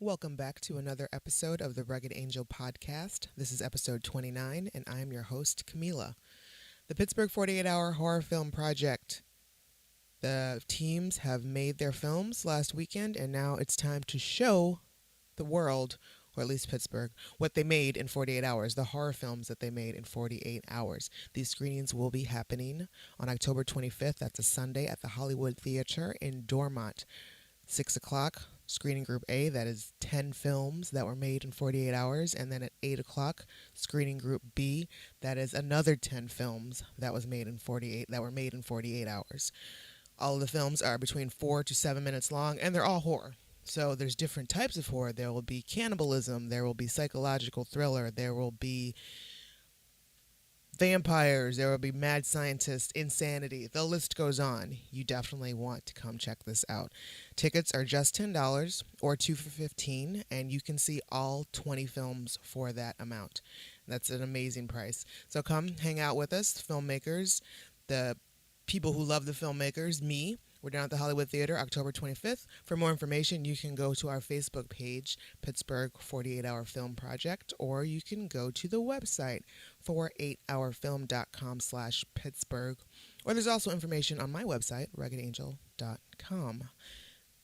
Welcome back to another episode of the Rugged Angel podcast. This is episode 29, and I'm your host, Camila. The Pittsburgh 48-Hour Horror Film Project. The teams have made their films last weekend, and now it's time to show the world, or at least Pittsburgh, what they made in 48 hours, the horror films that they made in 48 hours. These screenings will be happening on October 25th. That's a Sunday at the Hollywood Theater in Dormont. 6 o'clock, screening group A, that is 10 films that were made in 48 hours. And then at 8 o'clock, screening group B, that is another 10 films that were made in 48 hours. All of the films are between 4 to 7 minutes long, and they're all horror. So there's different types of horror. There will be cannibalism, there will be psychological thriller, there will be vampires, there will be mad scientists, insanity. The list goes on. You definitely want to come check this out. Tickets are just $10 or 2 for $15, and you can see all 20 films for that amount. That's an amazing price. So come hang out with us, filmmakers, the people who love the filmmakers, me. We're down at the Hollywood Theater, October 25th. For more information, you can go to our Facebook page, Pittsburgh 48-Hour Film Project, or you can go to the website, 48hourfilm.com/Pittsburgh. Or there's also information on my website, ruggedangel.com.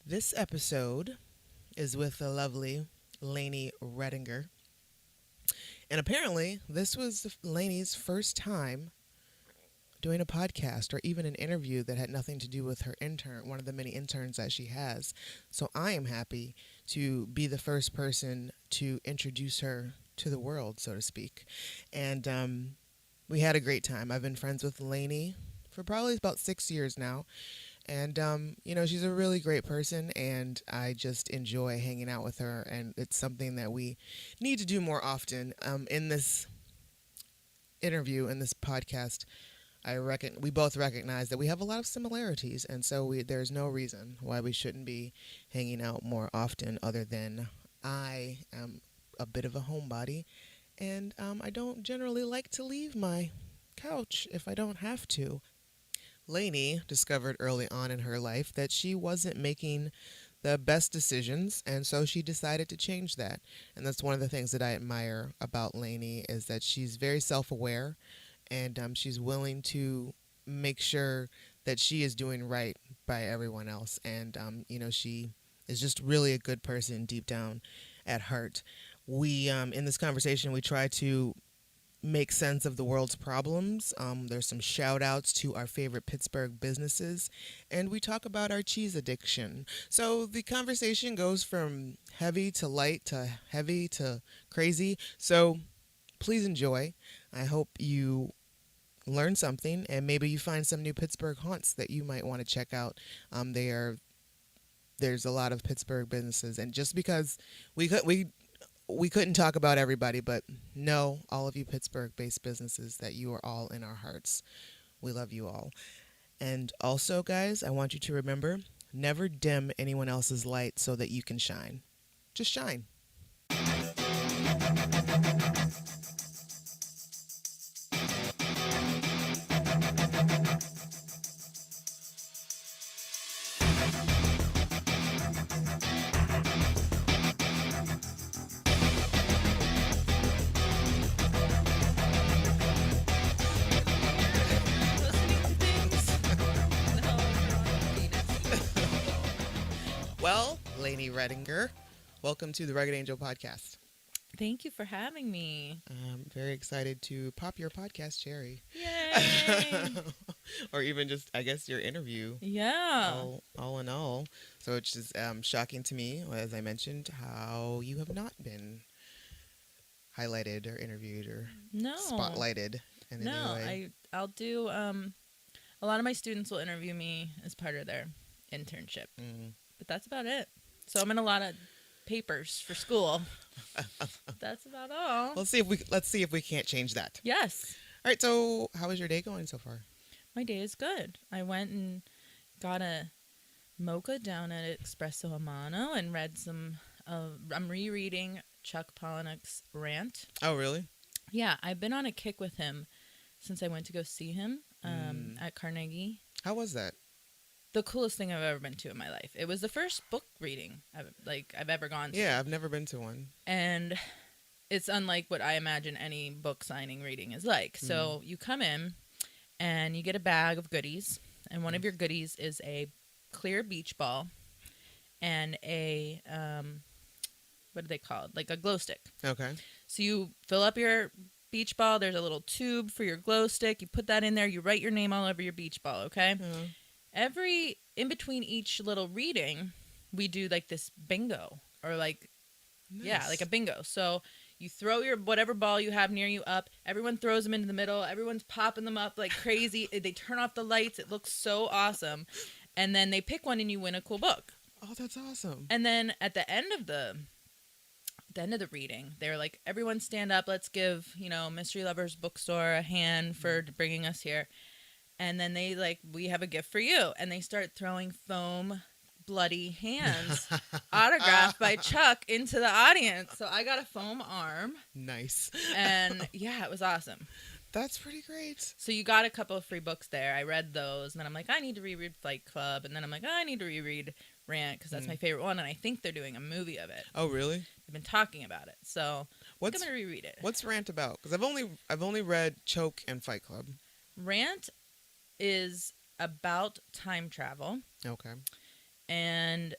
This episode is with the lovely Lani Redinger. And apparently, this was Lainey's first time doing a podcast or even an interview that had nothing to do with her intern, one of the many interns that she has. So I am happy to be the first person to introduce her to the world, so to speak. And we had a great time. I've been friends with Lainey for probably about 6 years now. And, she's a really great person, and I just enjoy hanging out with her. And it's something that we need to do more often. In this interview, in this podcast, we both recognize that we have a lot of similarities, and so there's no reason why we shouldn't be hanging out more often, other than I am a bit of a homebody, and I don't generally like to leave my couch if I don't have to. Lainey discovered early on in her life that she wasn't making the best decisions, and so she decided to change that. And that's one of the things that I admire about Lainey, is that she's very self-aware, and she's willing to make sure that she is doing right by everyone else. And, she is just really a good person deep down at heart. We, in this conversation, we try to make sense of the world's problems. There's some shout outs to our favorite Pittsburgh businesses, and we talk about our cheese addiction. So the conversation goes from heavy to light to heavy to crazy. So please enjoy. I hope you learn something, and maybe you find some new Pittsburgh haunts that you might want to check out. There's a lot of Pittsburgh businesses, and just because we couldn't talk about everybody, but know, all of you Pittsburgh-based businesses, that you are all in our hearts. We love you all. And also, guys, I want you to remember, never dim anyone else's light so that you can shine. Just shine. Well, Lani Redinger, welcome to the Rugged Angel podcast. Thank you for having me. I'm very excited to pop your podcast cherry. Yay! Or even just, I guess, your interview. Yeah. All in all. So it's just shocking to me, as I mentioned, how you have not been highlighted or interviewed or spotlighted in any way. I'll do, a lot of my students will interview me as part of their internship. Mm. But that's about it. So I'm in a lot of papers for school. That's about all. Let's see if we can't change that. Yes. All right, so how is your day going so far? My day is good. I went and got a mocha down at Espresso Amano and read some I'm rereading Chuck Palahniuk's Rant. Oh, really? Yeah, I've been on a kick with him since I went to go see him at Carnegie. How was that? the coolest thing I've ever been to in my life. It was the first book reading I've ever gone to. Yeah, I've never been to one. And it's unlike what I imagine any book signing reading is like. So you come in and you get a bag of goodies, and one of your goodies is a clear beach ball and a what are they called? Like a glow stick. Okay. So you fill up your beach ball. There's a little tube for your glow stick. You put that in there. You write your name all over your beach ball. Okay. In between each little reading, we do like this bingo or like, Nice. yeah, like a bingo. So you throw your whatever ball you have near you up. Everyone throws them into the middle. Everyone's popping them up like crazy. They turn off the lights. It looks so awesome. And then they pick one and you win a cool book. Oh, that's awesome. And then at the end of the reading, they're like, everyone stand up. Let's give, Mystery Lovers Bookstore a hand for bringing us here. And then they like, we have a gift for you. And they start throwing foam, bloody hands autographed by Chuck into the audience. So I got a foam arm. Nice. And yeah, it was awesome. That's pretty great. So you got a couple of free books there. I read those. And then I'm like, I need to reread Fight Club. And then I'm like, I need to reread Rant because that's my favorite one. And I think they're doing a movie of it. Oh, really? They've been talking about it. So I'm going to reread it. What's Rant about? Because I've only read Choke and Fight Club. Rant is about time travel. Okay. And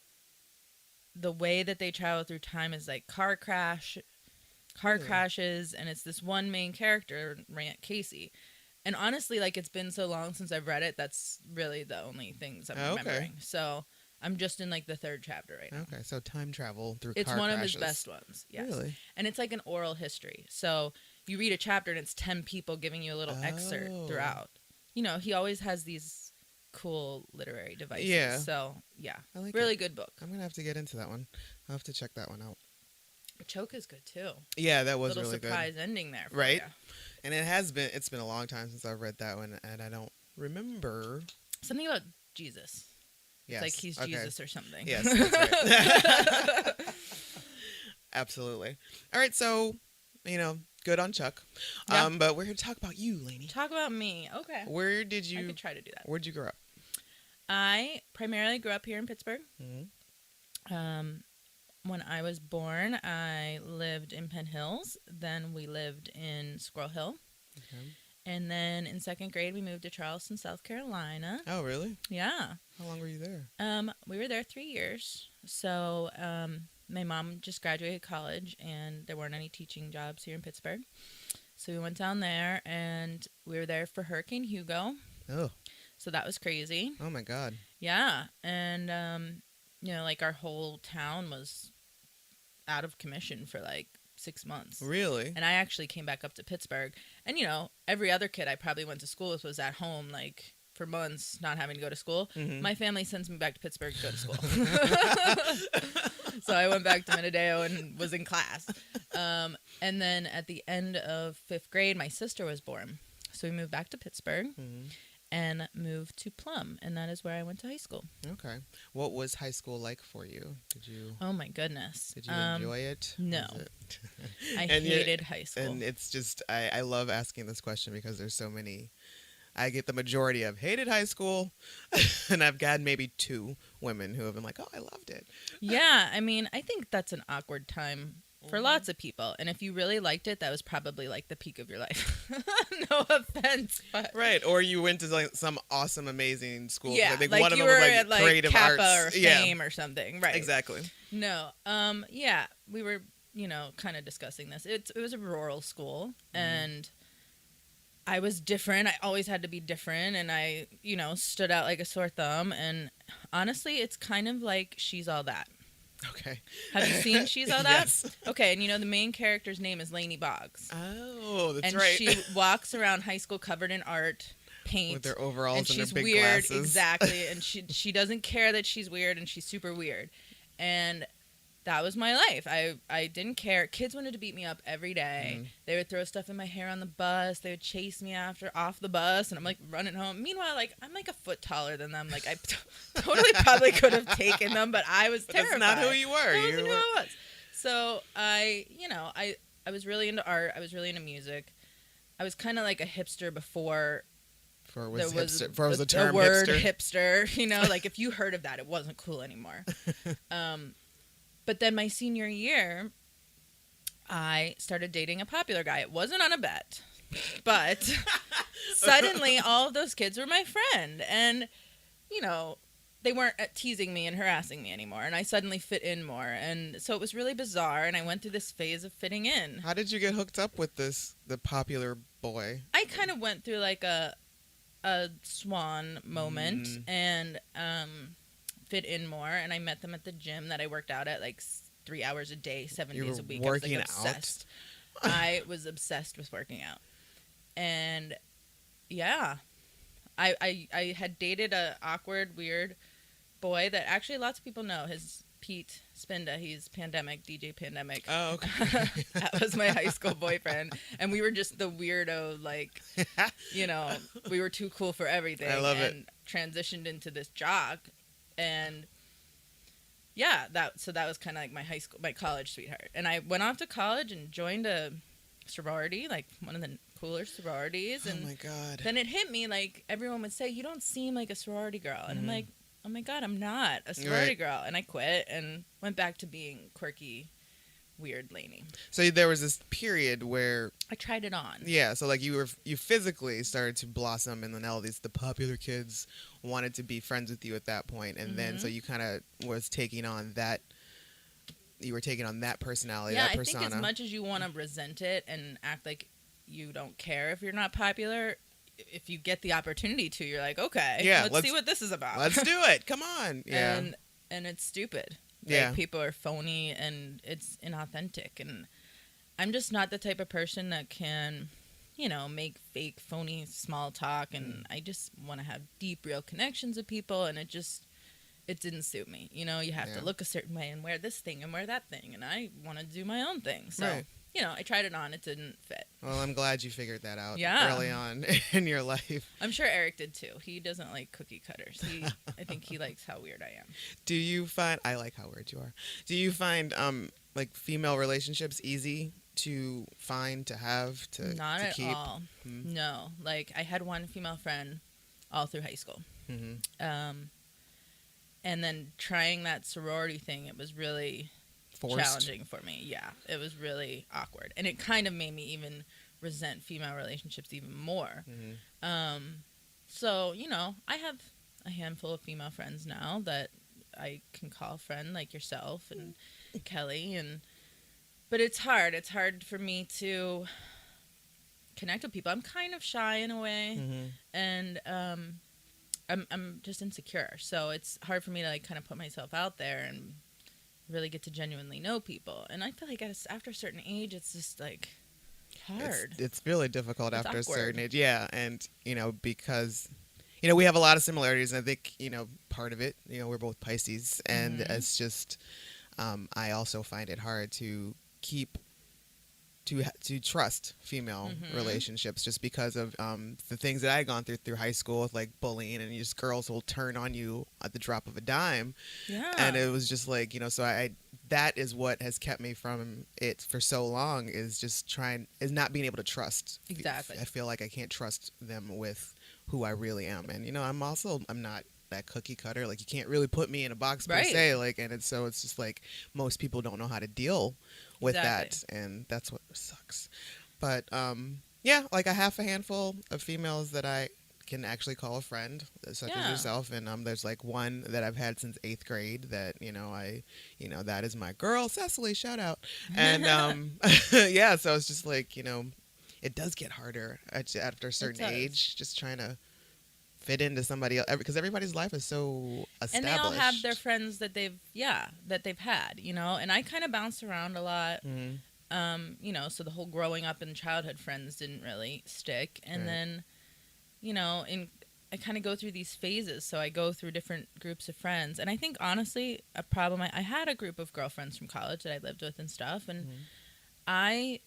the way that they travel through time is like car crashes, and it's this one main character, Rant Casey. And honestly, like, it's been so long since I've read it, that's really the only things I'm remembering. So I'm just in like the third chapter right now. Okay, so time travel through it's car one crashes. of his best ones. Yes. Really? And it's like an oral history. So you read a chapter and it's 10 people giving you a little excerpt throughout. He always has these cool literary devices. Yeah. So, yeah. I like really it. good book. I'm going to have to get into that one. I'll have to check that one out. But Choke is good, too. Yeah, that was little really good. surprise ending there for right? you. And it's been a long time since I've read that one, and I don't remember. Something about Jesus. Yes. It's like he's Jesus or something. Yes, that's right. Absolutely. All right, so, good on Chuck. Yeah. But we're here to talk about you, Lainey. Talk about me. Okay. Where did you... I could try to do that. Where'd you grow up? I primarily grew up here in Pittsburgh. Mm-hmm. When I was born, I lived in Penn Hills. Then we lived in Squirrel Hill. Okay. And then in second grade, we moved to Charleston, South Carolina. Oh, really? Yeah. How long were you there? We were there 3 years. So my mom just graduated college, and there weren't any teaching jobs here in Pittsburgh. So we went down there, and we were there for Hurricane Hugo. Oh. So that was crazy. Oh, my God. Yeah. And, like our whole town was out of commission for like 6 months. Really? And I actually came back up to Pittsburgh. And, every other kid I probably went to school with was at home, like, for months, not having to go to school. Mm-hmm. My family sends me back to Pittsburgh to go to school. So I went back to Minadeo and was in class. And then at the end of 5th grade, my sister was born. So we moved back to Pittsburgh. Mm-hmm. And moved to Plum, and that is where I went to high school. Okay. What was high school like for you? Oh, my goodness. Did you enjoy it? No. I hated high school. And it's just, I love asking this question because there's so many. I get the majority of hated high school, and I've got maybe 2 women who have been like, oh, I loved it. Yeah, I mean, I think that's an awkward time for lots of people. And if you really liked it, that was probably like the peak of your life. No offense. But... Right. Or you went to like some awesome, amazing school. Yeah. I think like one of you them were was like at like creative Kappa arts. or Fame or something. Right. Exactly. No. Yeah. We were, kind of discussing this. It was a rural school, and I was different. I always had to be different, and I, stood out like a sore thumb. And honestly, it's kind of like She's All That. Okay. Have you seen She's All That? Yes. Okay, and the main character's name is Lainey Boggs. Oh, that's and right. And she walks around high school covered in art, paint. With their overalls and she's her big weird, glasses. Exactly. And she doesn't care that she's weird, and she's super weird. And that was my life. I didn't care. Kids wanted to beat me up every day. Mm. They would throw stuff in my hair on the bus. They would chase me off the bus, and I'm like running home. Meanwhile, like I'm like a foot taller than them. Like I totally probably could have taken them, but I was terrified. That's not who you were. That wasn't who I was. So I was really into art. I was really into music. I was kind of like a hipster before Before it was there was hipster. Before it was the the term word hipster. hipster. You know, like if you heard of that, it wasn't cool anymore. But then my senior year, I started dating a popular guy. It wasn't on a bet, but suddenly all of those kids were my friend. And, you know, they weren't teasing me and harassing me anymore. And I suddenly fit in more. And so it was really bizarre. And I went through this phase of fitting in. How did you get hooked up with the popular boy? I kind of went through like a swan moment and fit in more. And I met them at the gym that I worked out at like 3 hours a day, 7 days a week. Working I was like obsessed. I was obsessed with working out. And yeah, I had dated a awkward, weird boy that actually lots of people know. His Pete Spinda. He's DJ Pandemic. Oh, okay. That was my high school boyfriend. And we were just the weirdo, like, you know, we were too cool for everything. I love it. And transitioned into this jock. And yeah, that was kind of like my college sweetheart. And I went off to college and joined a sorority, like one of the cooler sororities. And oh my God. then it hit me, like, everyone would say, you don't seem like a sorority girl. And I'm like, oh my God, I'm not a sorority girl. And I quit and went back to being quirky, weird Lainey. So there was this period where I tried it on. Yeah, so like you physically started to blossom, and then all the popular kids wanted to be friends with you at that point, and then so you kind of was taking on that. You were taking on that personality, that persona. I think as much as you want to resent it and act like you don't care if you're not popular, if you get the opportunity to, you're like, okay, let's see what this is about. Let's do it. Come on. Yeah. And it's stupid. Yeah. Like, people are phony and it's inauthentic. And I'm just not the type of person that can, you know, make fake, phony small talk. And I just want to have deep, real connections with people. And it didn't suit me. You know, you have to look a certain way and wear this thing and wear that thing. And I want to do my own thing. So, you know, I tried it on. It didn't fit. Well, I'm glad you figured that out early on in your life. I'm sure Eric did too. He doesn't like cookie cutters. I think he likes how weird I am. Do you find, I like how weird you are. Do you find like female relationships easy to find, to have, to Not to at keep? all. No. Like, I had one female friend all through high school. And then trying that sorority thing, it was really challenging for me. Yeah, it was really awkward. And it kind of made me even resent female relationships even more. So, you know, I have a handful of female friends now that I can call friend, like yourself and Kelly. But it's hard. It's hard for me to connect with people. I'm kind of shy in a way. And I'm just insecure. So it's hard for me to, like, kind of put myself out there and really get to genuinely know people. And I feel like after a certain age, it's just, like, hard. It's really difficult It's after awkward. a certain age. Yeah. And, you know, because, you know, we have a lot of similarities. And I think, you know, part of it, you know, we're both Pisces. And it's just, I also find it hard to keep, to trust female relationships, just because of the things that I had gone through high school with, like, bullying, and just girls will turn on you at the drop of a dime. Yeah. And it was just like, you know, so that is what has kept me from it for so long, is not being able to trust. Exactly. I feel like I can't trust them with who I really am. And, you know, I'm not that cookie cutter. Like, you can't really put me in a box per se. Like, and it's just like most people don't know how to deal with that, and that's what sucks. But yeah, like, I have a handful of females that I can actually call a friend, such as yourself, and there's like one that I've had since 8th grade that, you know, that is my girl, Cecily, shout out. And yeah, so it's just like, you know, it does get harder after a certain age, just trying to fit into somebody else, because everybody's life is so established. And they all have their friends that they've had, you know. And I kind of bounced around a lot, you know. So the whole growing up and childhood friends didn't really stick. And then, you know, I kind of go through these phases. So I go through different groups of friends. And I think, honestly, a problem, I had a group of girlfriends from college that I lived with and stuff. And I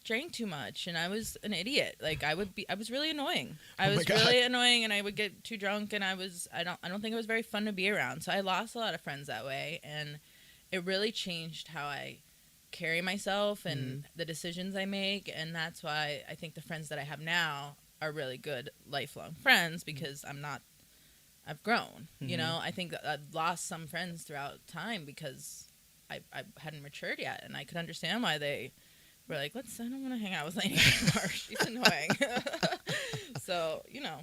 drank too much, and I was an idiot. Like, I was really annoying. I was really annoying, and I would get too drunk, and I don't think it was very fun to be around. So I lost a lot of friends that way, and it really changed how I carry myself and the decisions I make. And that's why I think the friends that I have now are really good lifelong friends because I've grown. You know, I think that I've lost some friends throughout time because I hadn't matured yet, and I could understand why they were like, I don't want to hang out with Lainey anymore. She's annoying. So, you know,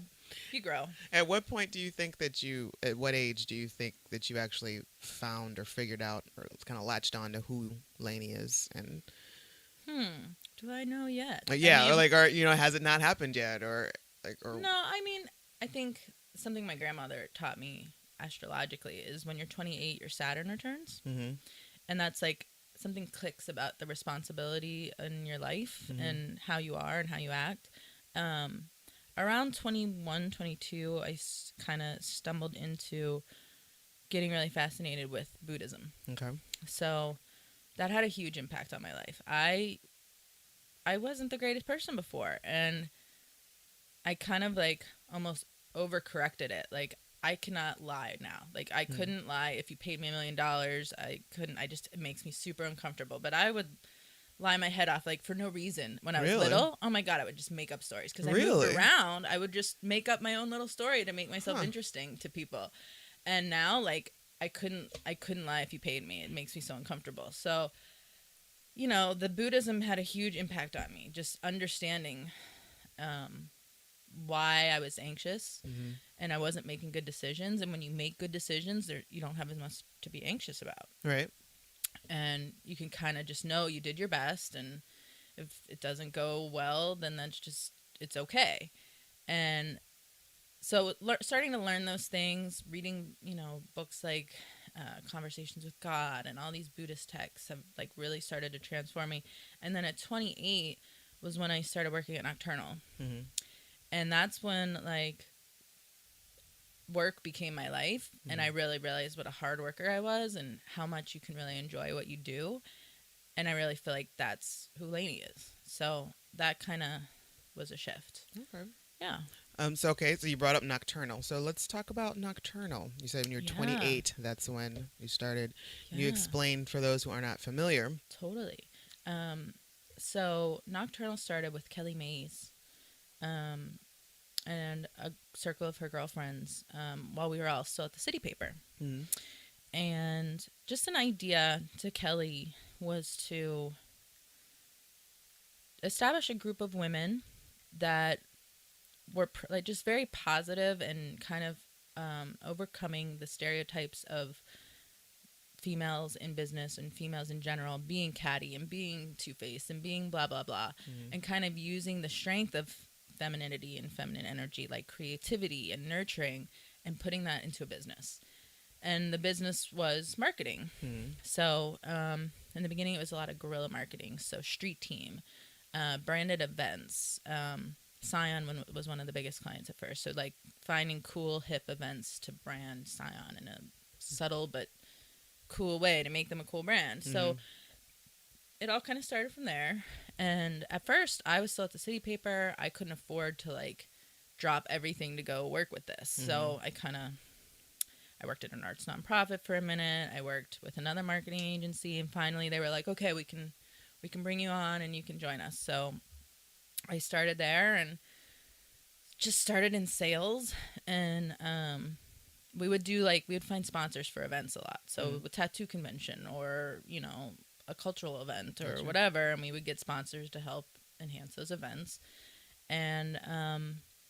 you grow. At what point do you think that at what age do you think that you actually found or figured out or kind of latched on to who Lainey is? And do I know yet? Yeah, I mean, or you know, has it not happened yet, or No, I mean, I think something my grandmother taught me astrologically is when you're 28, your Saturn returns, and that's like something clicks about the responsibility in your life and how you are and how you act. Around 21, 22, I kind of stumbled into getting really fascinated with Buddhism. Okay. So that had a huge impact on my life. I wasn't the greatest person before, and I kind of like almost overcorrected it. Like, I cannot lie now. Like, I couldn't lie. If you paid me $1 million, I couldn't. It makes me super uncomfortable. But I would lie my head off, like, for no reason. When I was little, oh my God, I would just make up stories. Because I moved around, I would just make up my own little story to make myself interesting to people. And now, like, I couldn't lie if you paid me. It makes me so uncomfortable. So, you know, the Buddhism had a huge impact on me. Just understanding why I was anxious and I wasn't making good decisions. And when you make good decisions, you don't have as much to be anxious about. Right. And you can kind of just know you did your best. And if it doesn't go well, then it's okay. And so starting to learn those things, reading, you know, books like Conversations with God and all these Buddhist texts have like really started to transform me. And then at 28 was when I started working at Nakturnal. And that's when, like, work became my life, and I really realized what a hard worker I was and how much you can really enjoy what you do. And I really feel like that's who Lainey is. So that kind of was a shift. Okay. Yeah. So you brought up Nakturnal. So let's talk about Nakturnal. You said when you were 28, that's when you started. Yeah. You explained for those who are not familiar. Totally. So Nakturnal started with Kelly Mays. And a circle of her girlfriends while we were all still at the city paper. And just an idea to Kelly was to establish a group of women that were like just very positive and kind of overcoming the stereotypes of females in business and females in general being catty and being two-faced and being blah, blah, blah, and kind of using the strength of femininity and feminine energy, like creativity and nurturing, and putting that into a business. And the business was marketing. So in the beginning, it was a lot of guerrilla marketing. So street team, branded events. Scion was one of the biggest clients at first. So like finding cool, hip events to brand Scion in a subtle but cool way to make them a cool brand. So it all kind of started from there. And at first, I was still at the city paper. I couldn't afford to, like, drop everything to go work with this. So I worked at an arts nonprofit for a minute. I worked with another marketing agency. And finally, they were like, okay, we can bring you on and you can join us. So I started there and just started in sales. And we would find sponsors for events a lot. So a tattoo convention or, you know, a cultural event or whatever, and we would get sponsors to help enhance those events. And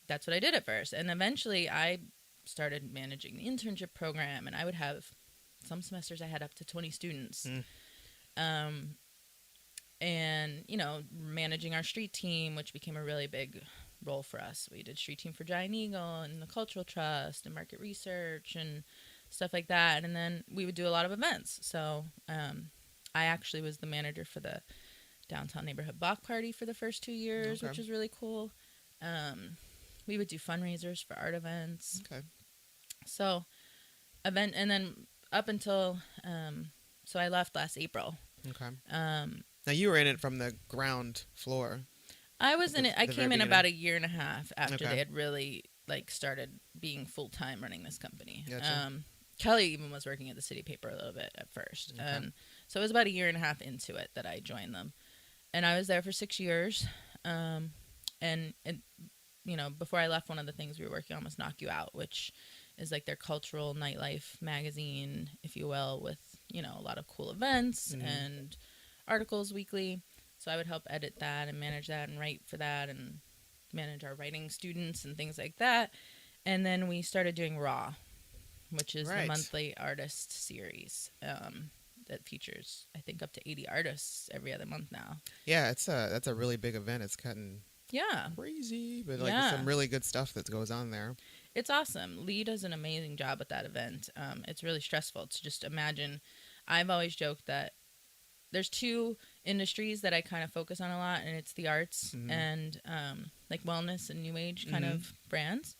that's what I did at first. And eventually I started managing the internship program, and I would have some semesters I had up to 20 students. And, you know, managing our street team, which became a really big role for us. We did street team for Giant Eagle and the Cultural Trust and market research and stuff like that. And then we would do a lot of events. So I actually was the manager for the downtown neighborhood block party for the first 2 years, which was really cool. We would do fundraisers for art events. So and then up until so I left last April. Now you were in it from the ground floor. I was in it. I came in about a year and a half after they had really like started being full time running this company. Kelly even was working at the city paper a little bit at first. So it was about a year and a half into it that I joined them. And I was there for 6 years. And before I left, one of the things we were working on was Knock You Out, which is like their cultural nightlife magazine, if you will, with, a lot of cool events and articles weekly. So I would help edit that and manage that and write for that and manage our writing students and things like that. And then we started doing Raw, which is the monthly artist series that features, I think, up to 80 artists every other month now. Yeah, that's a really big event. It's cutting crazy, but some really good stuff that goes on there. It's awesome. Lee does an amazing job at that event. It's really stressful to just imagine. I've always joked that there's two industries that I kind of focus on a lot, and it's the arts and like wellness and new age kind of brands.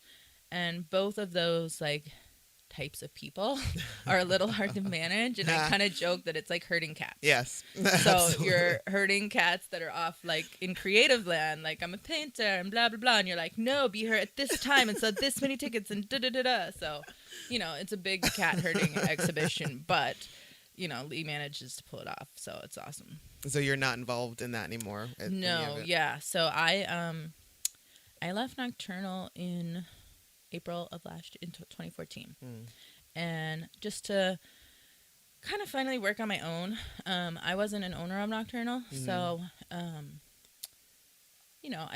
And both of those types of people are a little hard to manage, and I kind of joke that it's like herding cats. Yes. So you're herding cats that are off in creative land, like I'm a painter and blah blah blah, and you're like, no, be here at this time and sell this many tickets and da da da da. So it's a big cat herding exhibition, but Lee manages to pull it off, so it's awesome. So you're not involved in that anymore? No, yeah. So I left Nakturnal in April of in 2014, and just to kind of finally work on my own. I wasn't an owner of Nakturnal, so I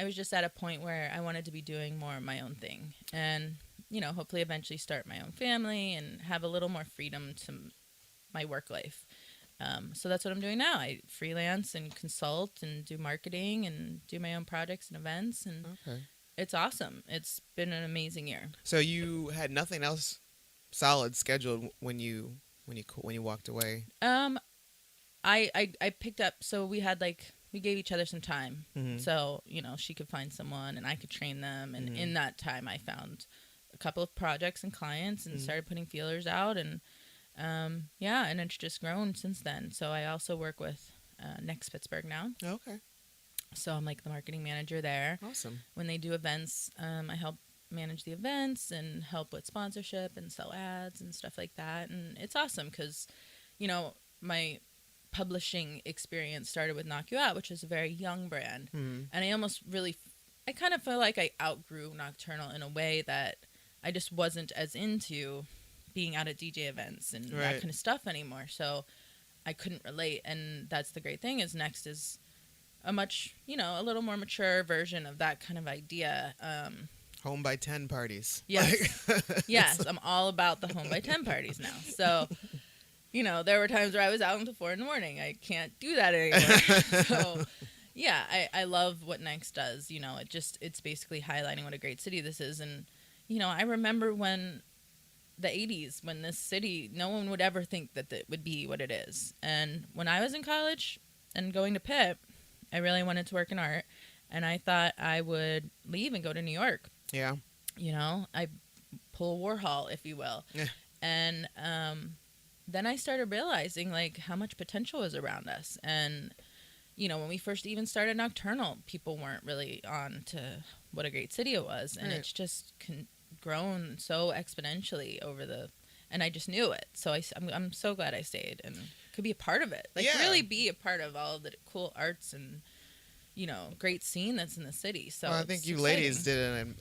was just at a point where I wanted to be doing more of my own thing, and hopefully eventually start my own family and have a little more freedom to my work life. So that's what I'm doing now. I freelance and consult and do marketing and do my own projects and events, and it's awesome. It's been an amazing year. So you had nothing else solid scheduled when you walked away? I picked up. So we had we gave each other some time. So she could find someone and I could train them. And in that time, I found a couple of projects and clients and started putting feelers out. And and it's just grown since then. So I also work with Next Pittsburgh now. Okay. So I'm the marketing manager there. Awesome. When they do events, I help manage the events and help with sponsorship and sell ads and stuff like that. And it's awesome because, my publishing experience started with Knock You Out, which is a very young brand. And I kind of feel like I outgrew Nakturnal in a way that I just wasn't as into being out at DJ events and that kind of stuff anymore. So I couldn't relate. And that's the great thing is Next is a much, a little more mature version of that kind of idea. Home by 10 parties. Yes. Yes, I'm all about the home by 10 parties now. So, there were times where I was out until 4 a.m. I can't do that anymore. So, yeah, I love what Next does. It's basically highlighting what a great city this is. And, I remember when the 80s, when this city, no one would ever think that it would be what it is. And when I was in college and going to Pitt, I really wanted to work in art, and I thought I would leave and go to New York. Yeah. I pull Warhol, if you will. Yeah. And then I started realizing, how much potential is around us. And, when we first even started Nakturnal, people weren't really on to what a great city it was. And it's just grown so exponentially and I just knew it. So I'm so glad I stayed and could be a part of it. Really be a part of all of the cool arts and, great scene that's in the city. So I think you exciting. Ladies did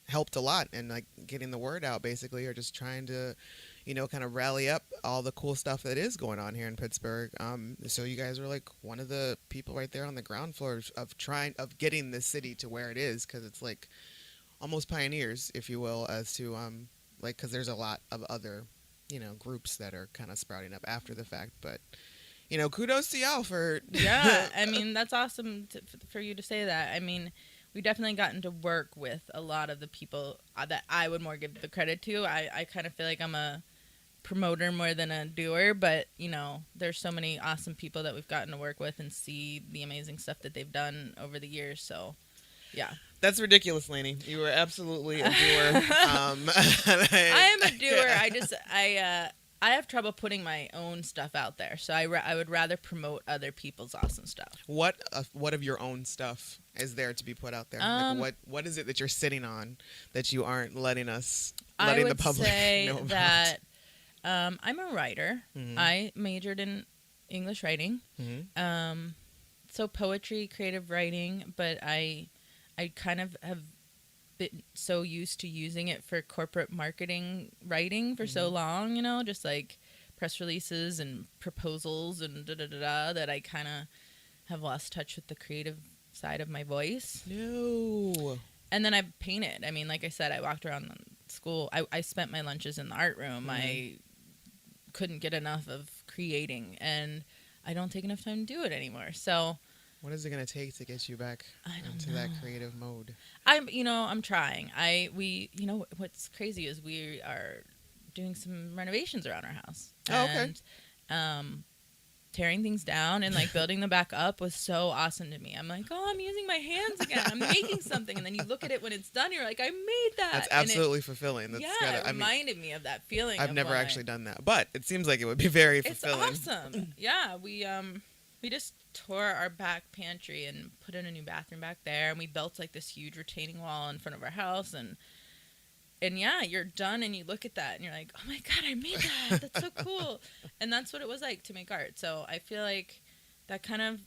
helped a lot in getting the word out basically, or just trying to, kind of rally up all the cool stuff that is going on here in Pittsburgh. So you guys are one of the people right there on the ground floor of getting this city to where it is. 'Cause it's almost pioneers, if you will, as to, because there's a lot of other, groups that are kind of sprouting up after the fact. But, kudos to y'all for... Yeah, I mean, that's awesome for you to say that. I mean, we definitely gotten to work with a lot of the people that I would more give the credit to. I kind of feel like I'm a promoter more than a doer, but, there's so many awesome people that we've gotten to work with and see the amazing stuff that they've done over the years, so... Yeah. That's ridiculous, Lainey. You were absolutely a doer. I am a doer. I have trouble putting my own stuff out there, so I would rather promote other people's awesome stuff. What of your own stuff is there to be put out there? What is it that you're sitting on that you aren't letting the public know about? I would say that I'm a writer. Mm-hmm. I majored in English writing. Mm-hmm. So poetry, creative writing, but I I kind of have been so used to using it for corporate marketing writing for so long, just like press releases and proposals and that I kind of have lost touch with the creative side of my voice. No. And then I painted. I mean, like I said, I walked around school. I spent my lunches in the art room. I couldn't get enough of creating, and I don't take enough time to do it anymore. So what is it going to take to get you back into that creative mode? I'm trying. What's crazy is we are doing some renovations around our house. Oh, okay. And tearing things down and like building them back up was so awesome to me. I'm like, oh, I'm using my hands again. I'm making something. And then you look at it when it's done, you're like, I made that. That's absolutely fulfilling. It reminded me of that feeling. I've never actually done that, but it seems like it would be very fulfilling. It's awesome. Yeah, we just tore our back pantry and put in a new bathroom back there, and we built like this huge retaining wall in front of our house, and yeah, you're done and you look at that and you're like, oh my God, I made that. That's so cool. And that's what it was like to make art. So I feel like that kind of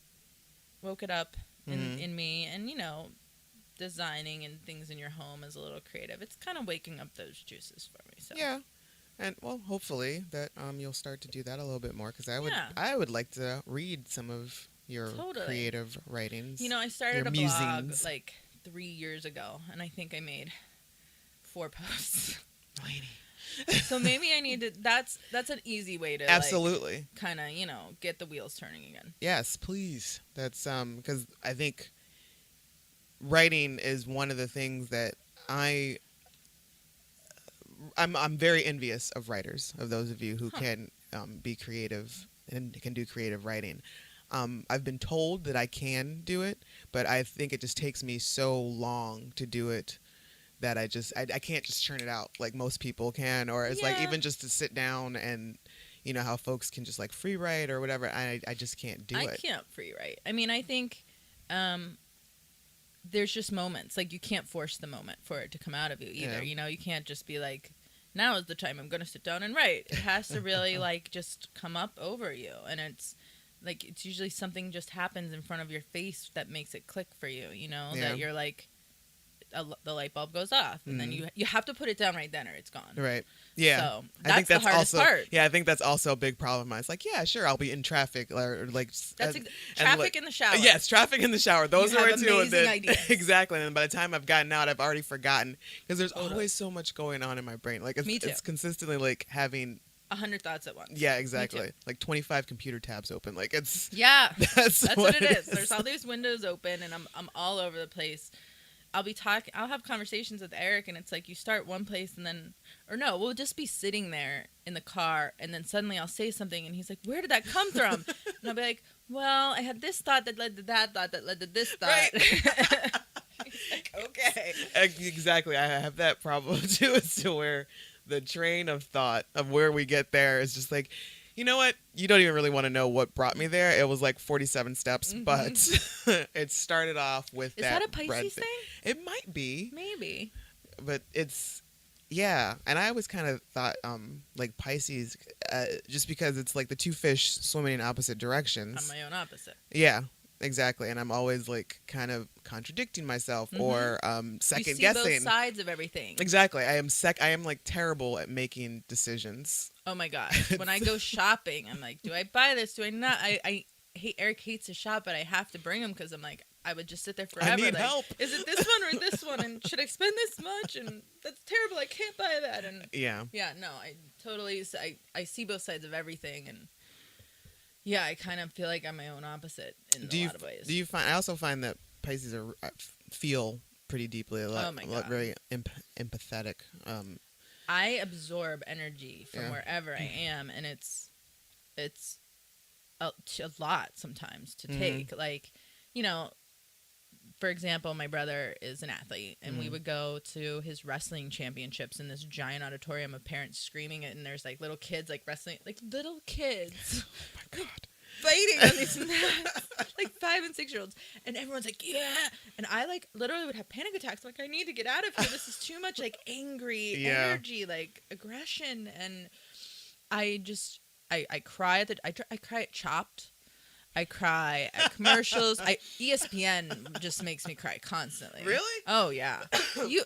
woke it up in me. And, designing and things in your home is a little creative. It's kind of waking up those juices for me. So. Yeah. And, well, hopefully that you'll start to do that a little bit more, because I would like to read some of your creative writings. I started a blog like 3 years ago, and I think I made 4 posts. Lainey. So maybe I need to. That's an easy way to absolutely kind of get the wheels turning again. Yes, please. That's because I think writing is one of the things that I'm very envious of writers, of those of you who can be creative and can do creative writing. I've been told that I can do it, but I think it just takes me so long to do it that I can't just churn it out like most people can, or it's like even just to sit down and how folks can just like free write or whatever. I just can't do it. I can't free write. I mean, I think there's just moments, like you can't force the moment for it to come out of you either. Yeah. You can't just be like, now is the time I'm going to sit down and write. It has to really like just come up over you, and it's like it's usually something just happens in front of your face that makes it click for you. That you're like. The light bulb goes off, and then you have to put it down right then, or it's gone. Right. Yeah. So that's the hardest part. Yeah, I think that's also a big problem of mine. It's like, yeah, sure, I'll be in traffic, or like traffic in the shower. Yes, traffic in the shower. Those are two of the ideas. Exactly. And by the time I've gotten out, I've already forgotten, because there's always so much going on in my brain. Like it's consistently like having 100 thoughts at once. Yeah, exactly. Like 25 computer tabs open. Like it's that's what it is. There's all these windows open, and I'm all over the place. I'll have conversations with Eric, and it's like you start one place and then, or no, we'll just be sitting there in the car, and then suddenly I'll say something, and he's like, where did that come from? And I'll be like, well, I had this thought that led to that thought that led to this thought. Right. He's like, okay. Exactly. I have that problem too, as to where the train of thought of where we get there is just like, you know what? You don't even really want to know what brought me there. It was like 47 steps, but it started off with Is that a Pisces thing? It might be. Maybe. But it's, yeah. And I always kind of thought like Pisces, just because it's like the two fish swimming in opposite directions. I'm my own opposite. Yeah. Exactly, and I'm always like kind of contradicting myself or second guessing. You see both sides of everything. Exactly, I am like terrible at making decisions. Oh my gosh! When I go shopping, I'm like, do I buy this? Do I not? I hate. Eric hates to shop, but I have to bring him because I'm like, I would just sit there forever. I need like, help. Is it this one or this one? And should I spend this much? And that's terrible. I can't buy that. And yeah. No, I totally. I see both sides of everything, and. Yeah, I kind of feel like I'm my own opposite in a lot of ways. Do you find? I also find that Pisces feel pretty deeply, a lot very empathetic. I absorb energy from wherever I am, and it's a lot sometimes to take. Like, for example, my brother is an athlete, and we would go to his wrestling championships in this giant auditorium of parents screaming it, and there's like little kids like wrestling, like little kids. Oh my God. Fighting on these mats, like 5 and 6 year olds, and everyone's like, yeah, and I like literally would have panic attacks. Like, I need to get out of here. This is too much like angry energy, like aggression, and I cry at I cry at Chopped. I cry at commercials. ESPN just makes me cry constantly. Really? Oh yeah.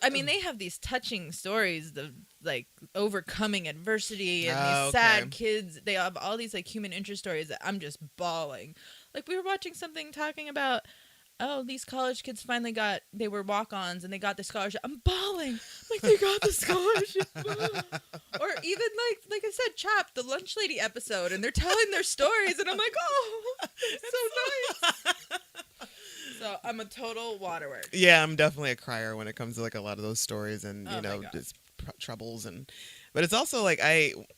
I mean, they have these touching stories of like overcoming adversity and these sad kids. They have all these like human interest stories that I'm just bawling. Like we were watching something talking about, oh, these college kids finally they were walk-ons and they got the scholarship. I'm bawling. Like, they got the scholarship. Or even, like I said, Chopped, the lunch lady episode, and they're telling their stories, and I'm like, oh, it's so nice. So I'm a total waterworks. Yeah, I'm definitely a crier when it comes to, like, a lot of those stories and, you know, just troubles. But it's also, like,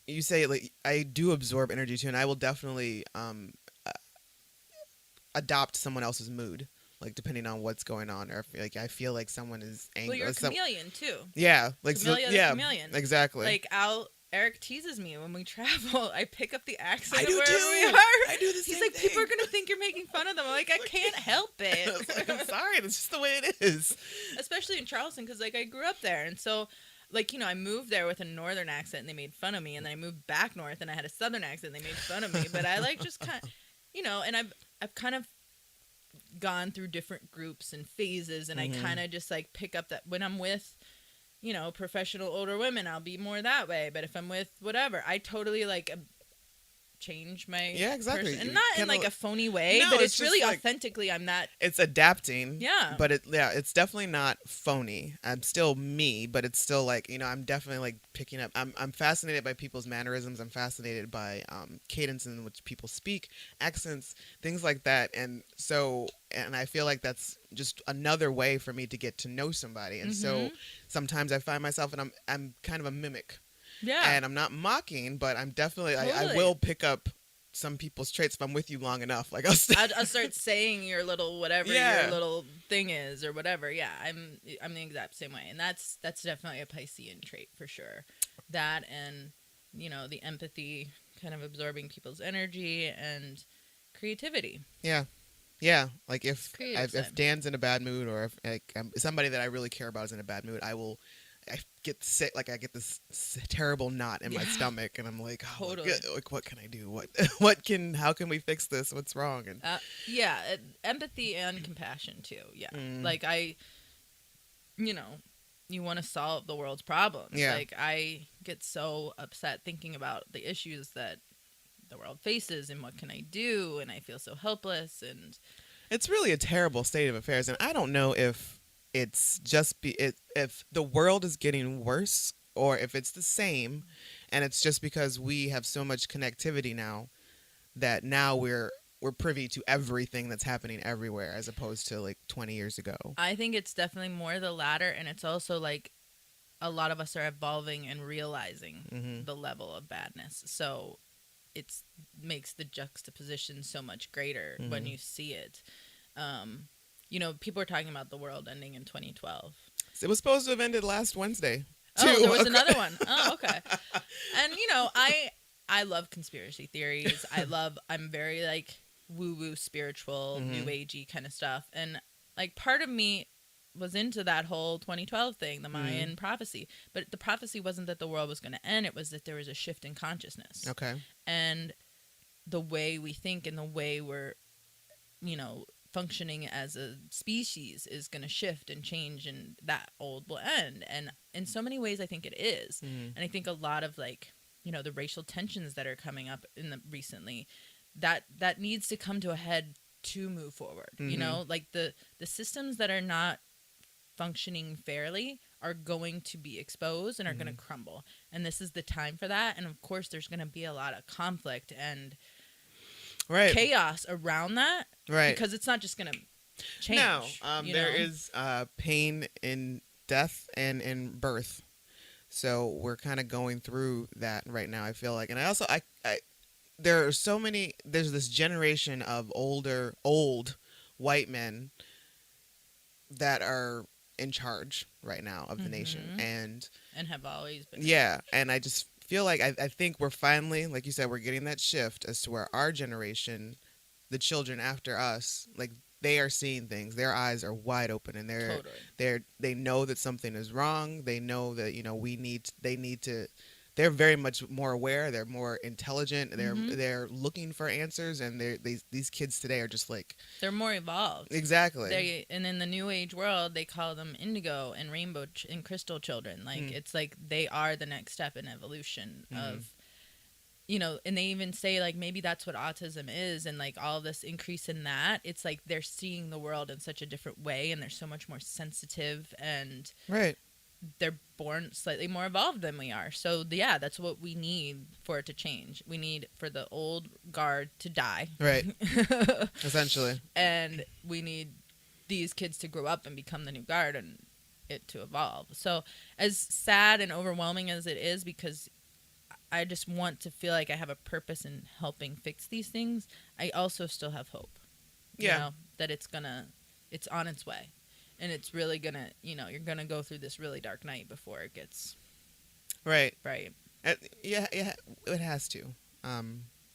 you say, like, I do absorb energy, too, and I will definitely adopt someone else's mood. Like, depending on what's going on, or if, like, I feel like someone is angry. Well, you're a chameleon too. Yeah, like chameleon. Exactly. Like Eric teases me when we travel. I pick up the accent I of do wherever too. we are. I do the same He's like, thing. people are gonna think you're making fun of them. I'm like, I can't help it. Like, I'm sorry, that's just the way it is. Especially in Charleston, because like I grew up there, and so like, you know, I moved there with a northern accent, and they made fun of me, and then I moved back north, and I had a southern accent, and they made fun of me. But I like just kind of, you know, and I've kind of gone through different groups and phases, and I kind of just like pick up that when I'm with, you know, professional older women, I'll be more that way. But if I'm with whatever, I totally like change my person. And not in like a phony way, but it's really like, authentically I'm that. It's adapting. Yeah. But it's definitely not phony. I'm still me, but it's still like, you know, I'm definitely like picking up. I'm fascinated by people's mannerisms. I'm fascinated by cadence in which people speak, accents, things like that. And I feel like that's just another way for me to get to know somebody. And so sometimes I find myself, and I'm kind of a mimic. Yeah. And I'm not mocking, but I'm definitely, I will pick up some people's traits if I'm with you long enough. Like I'll start saying your little whatever your little thing is or whatever. Yeah, I'm the exact same way. And that's definitely a Piscean trait for sure. That, and, you know, the empathy, kind of absorbing people's energy, and creativity. Yeah. Yeah, like if Dan's in a bad mood, or if somebody that I really care about is in a bad mood, I get sick. Like I get this terrible knot in my stomach, and I'm like, oh, totally. like, what can I do? How can we fix this? What's wrong? And empathy and compassion too. Yeah, like you want to solve the world's problems. Yeah. Like I get so upset thinking about the issues that the world faces, and what can I do? And I feel so helpless, and it's really a terrible state of affairs. And I don't know if it's just if the world is getting worse, or if it's the same, and it's just because we have so much connectivity now that now we're privy to everything that's happening everywhere, as opposed to like 20 years ago. I think it's definitely more the latter, and it's also like a lot of us are evolving and realizing the level of badness. So it makes the juxtaposition so much greater when you see it. You know, people are talking about the world ending in 2012. It was supposed to have ended last Wednesday. Oh, there was another one. Oh, okay. And, you know, I love conspiracy theories. I'm very, like, woo-woo, spiritual, new agey kind of stuff. And, like, part of me was into that whole 2012 thing, the Mayan prophecy. But the prophecy wasn't that the world was going to end. It was that there was a shift in consciousness. Okay. And the way we think and the way we're, you know, functioning as a species is going to shift and change, and that old will end. And in so many ways I think it is. And I think a lot of, like, you know, the racial tensions that are coming up recently, that needs to come to a head to move forward. You know, like the systems that are not functioning fairly are going to be exposed and are going to crumble, and this is the time for that. And of course there's going to be a lot of conflict and chaos around that, because it's not just going to change. No, there is pain in death and in birth, so we're kind of going through that right now, I feel like. And I also there are so many, there's this generation of old white men that are in charge right now of the nation, and have always been. Yeah, and I just feel like I think we're finally, like you said, we're getting that shift as to where our generation, the children after us, like, they are seeing things. Their eyes are wide open, and they know that something is wrong. They know that, you know, they need to they're very much more aware. They're more intelligent. Mm-hmm. They're looking for answers, and these kids today are just like they're more evolved. Exactly. And in the new age world, they call them indigo and rainbow and crystal children. Like it's like they are the next step in evolution of, you know, and they even say like maybe that's what autism is, and like all this increase in that, it's like they're seeing the world in such a different way, and they're so much more sensitive, and Right. they're born slightly more evolved than we are. So yeah, that's what we need for it to change. We need for the old guard to die. Right. Essentially. And we need these kids to grow up and become the new guard and it to evolve. So as sad and overwhelming as it is, because I just want to feel like I have a purpose in helping fix these things, I also still have hope. Yeah. You know, that it's on its way. And it's really gonna, you know, you're gonna go through this really dark night before it gets Right. right. Yeah, it has to.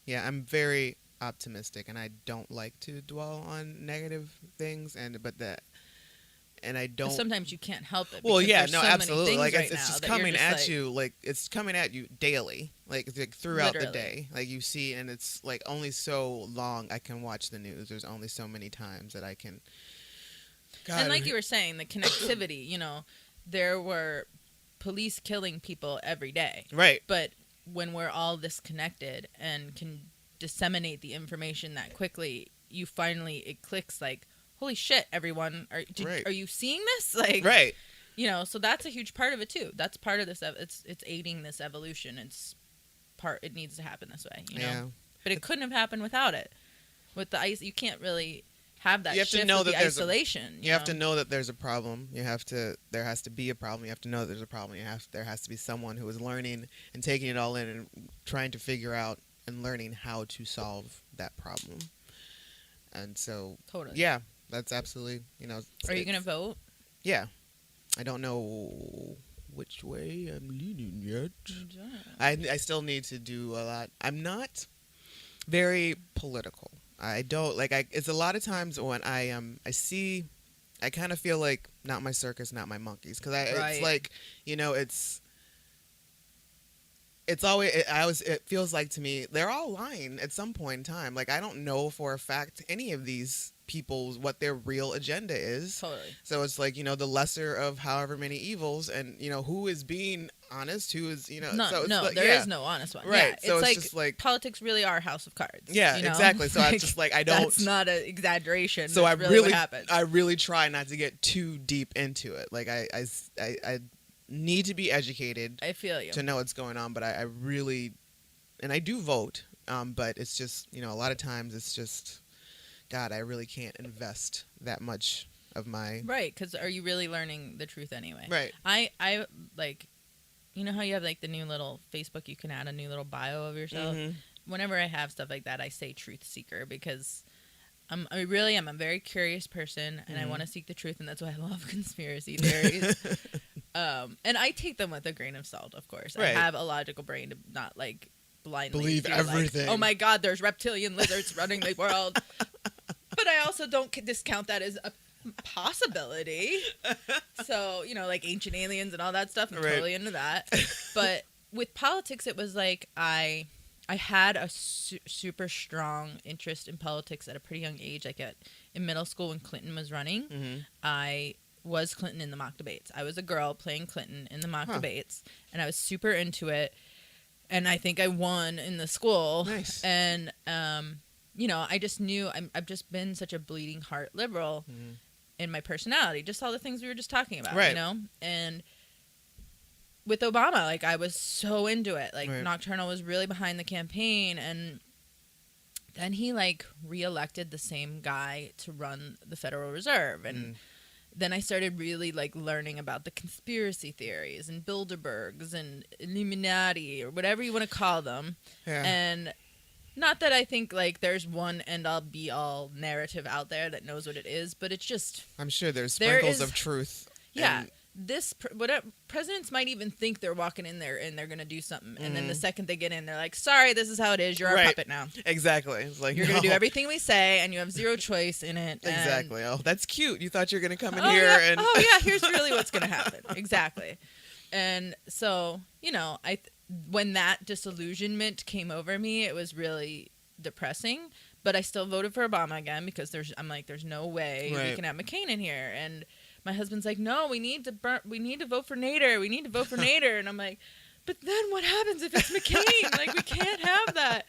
Yeah, I'm very optimistic, and I don't like to dwell on negative things, and I don't. Sometimes you can't help it. Well, yeah, there's no, so many absolutely. things Like right it's now just that you're coming just at like, you, like it's coming at you daily, like throughout the Literally. day. Like you see, and it's like only so long I can watch the news. There's only so many times that I can. God, And like you were saying, the connectivity, you know, there were police killing people every day. Right. But when we're all disconnected and can disseminate the information that quickly, it clicks like, holy shit, everyone, are you seeing this? Like, right. You know, so that's a huge part of it too. That's part of this. It's aiding this evolution. It needs to happen this way, you know? Yeah. But it couldn't have happened without it. With the ice, you can't really have that You have shift to know with that the there's isolation. You have to know that there's a problem. There has to be a problem. You have to know that there's a problem. There has to be someone who is learning and taking it all in and trying to figure out and learning how to solve that problem. And so, Totally. yeah, that's absolutely, you know. Are you going to vote? Yeah. I don't know which way I'm leaning yet. I still need to do a lot. I'm not very political. I don't it's a lot of times when I kind of feel like not my circus, not my monkeys, because it's like, you know, it feels like to me they're all lying at some point in time. Like I don't know for a fact any of these people what their real agenda is. Totally. So it's like, you know, the lesser of however many evils, and you know who is being honest, who is, you know. There is no honest one. Right. Yeah, so it's just like politics really are a house of cards. Yeah, you know? exactly. So I'm just like, I don't. That's not an exaggeration. So that's really what happens. I really try not to get too deep into it. Like I need to be educated. I feel you. To know what's going on, but I really, and I do vote. But it's just, you know, a lot of times it's just, God, I really can't invest that much of my. Right, because are you really learning the truth anyway? Right. I like, you know how you have like the new little Facebook, you can add a new little bio of yourself. Mm-hmm. Whenever I have stuff like that, I say truth seeker, because I really am a very curious person, and I want to seek the truth, and that's why I love conspiracy theories. And I take them with a grain of salt, of course. Right. I have a logical brain to not like blindly believe everything. Like, oh my God, there's reptilian lizards running the world. But I also don't discount that as a possibility. So, you know, like ancient aliens and all that stuff, I'm totally into that. But with politics, it was like I had a super strong interest in politics at a pretty young age. Like in middle school when Clinton was running, I was Clinton in the mock debates. I was a girl playing Clinton in the mock debates, and I was super into it. And I think I won in the school. Nice. And, you know, I just knew I've just been such a bleeding heart liberal in my personality. Just all the things we were just talking about, you know? And with Obama, like, I was so into it. Like, Nakturnal was really behind the campaign. And then he, like, reelected the same guy to run the Federal Reserve. And then I started really, like, learning about the conspiracy theories and Bilderbergs and Illuminati or whatever you want to call them. Yeah. And not that I think, like, there's one end-all, be-all narrative out there that knows what it is, but it's just... I'm sure there's sprinkles of truth. Yeah. Presidents might even think they're walking in there and they're going to do something. And then the second they get in, they're like, sorry, this is how it is. You're our puppet now. Exactly. It's like, you're going to do everything we say, and you have zero choice in it. Exactly. Oh, that's cute. You thought you were going to come in here yeah. and... Oh, yeah, here's really what's going to happen. Exactly. And so, you know, when that disillusionment came over me, it was really depressing. But I still voted for Obama again because there's no way we can have McCain in here. And my husband's like, no, we need to vote for Nader. We need to vote for Nader. And I'm like, but then what happens if it's McCain? Like, we can't have that.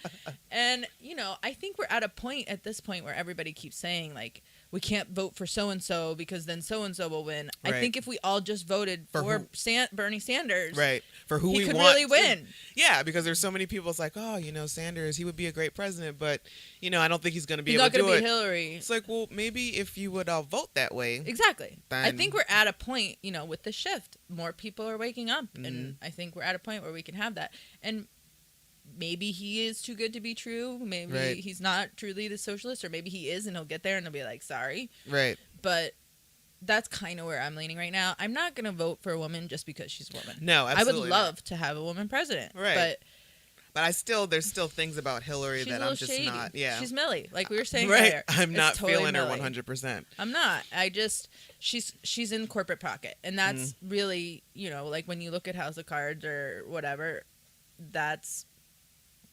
And, you know, I think we're at a point at this point where everybody keeps saying, like, we can't vote for so-and-so because then so-and-so will win. Right. I think if we all just voted for Bernie Sanders, right, for who he we could want really win. Yeah, because there's so many people. It's like, oh, you know, Sanders, he would be a great president, but, you know, I don't think he's going to be able to do it. He's not going to be Hillary. It's like, well, maybe if you would all vote that way. Exactly. I think we're at a point, you know, with the shift. More people are waking up, and I think we're at a point where we can have that. And maybe he is too good to be true. Maybe he's not truly the socialist, or maybe he is, and he'll get there and he'll be like, sorry. Right. But that's kind of where I'm leaning right now. I'm not going to vote for a woman just because she's a woman. No, absolutely I would love to have a woman president. Right. But there's still things about Hillary that I'm just shady. Not. Yeah. She's Millie, like we were saying right. earlier. I'm not totally feeling Millie. her 100%. I'm not. She's in corporate pocket, and that's really, you know, like when you look at House of Cards or whatever, that's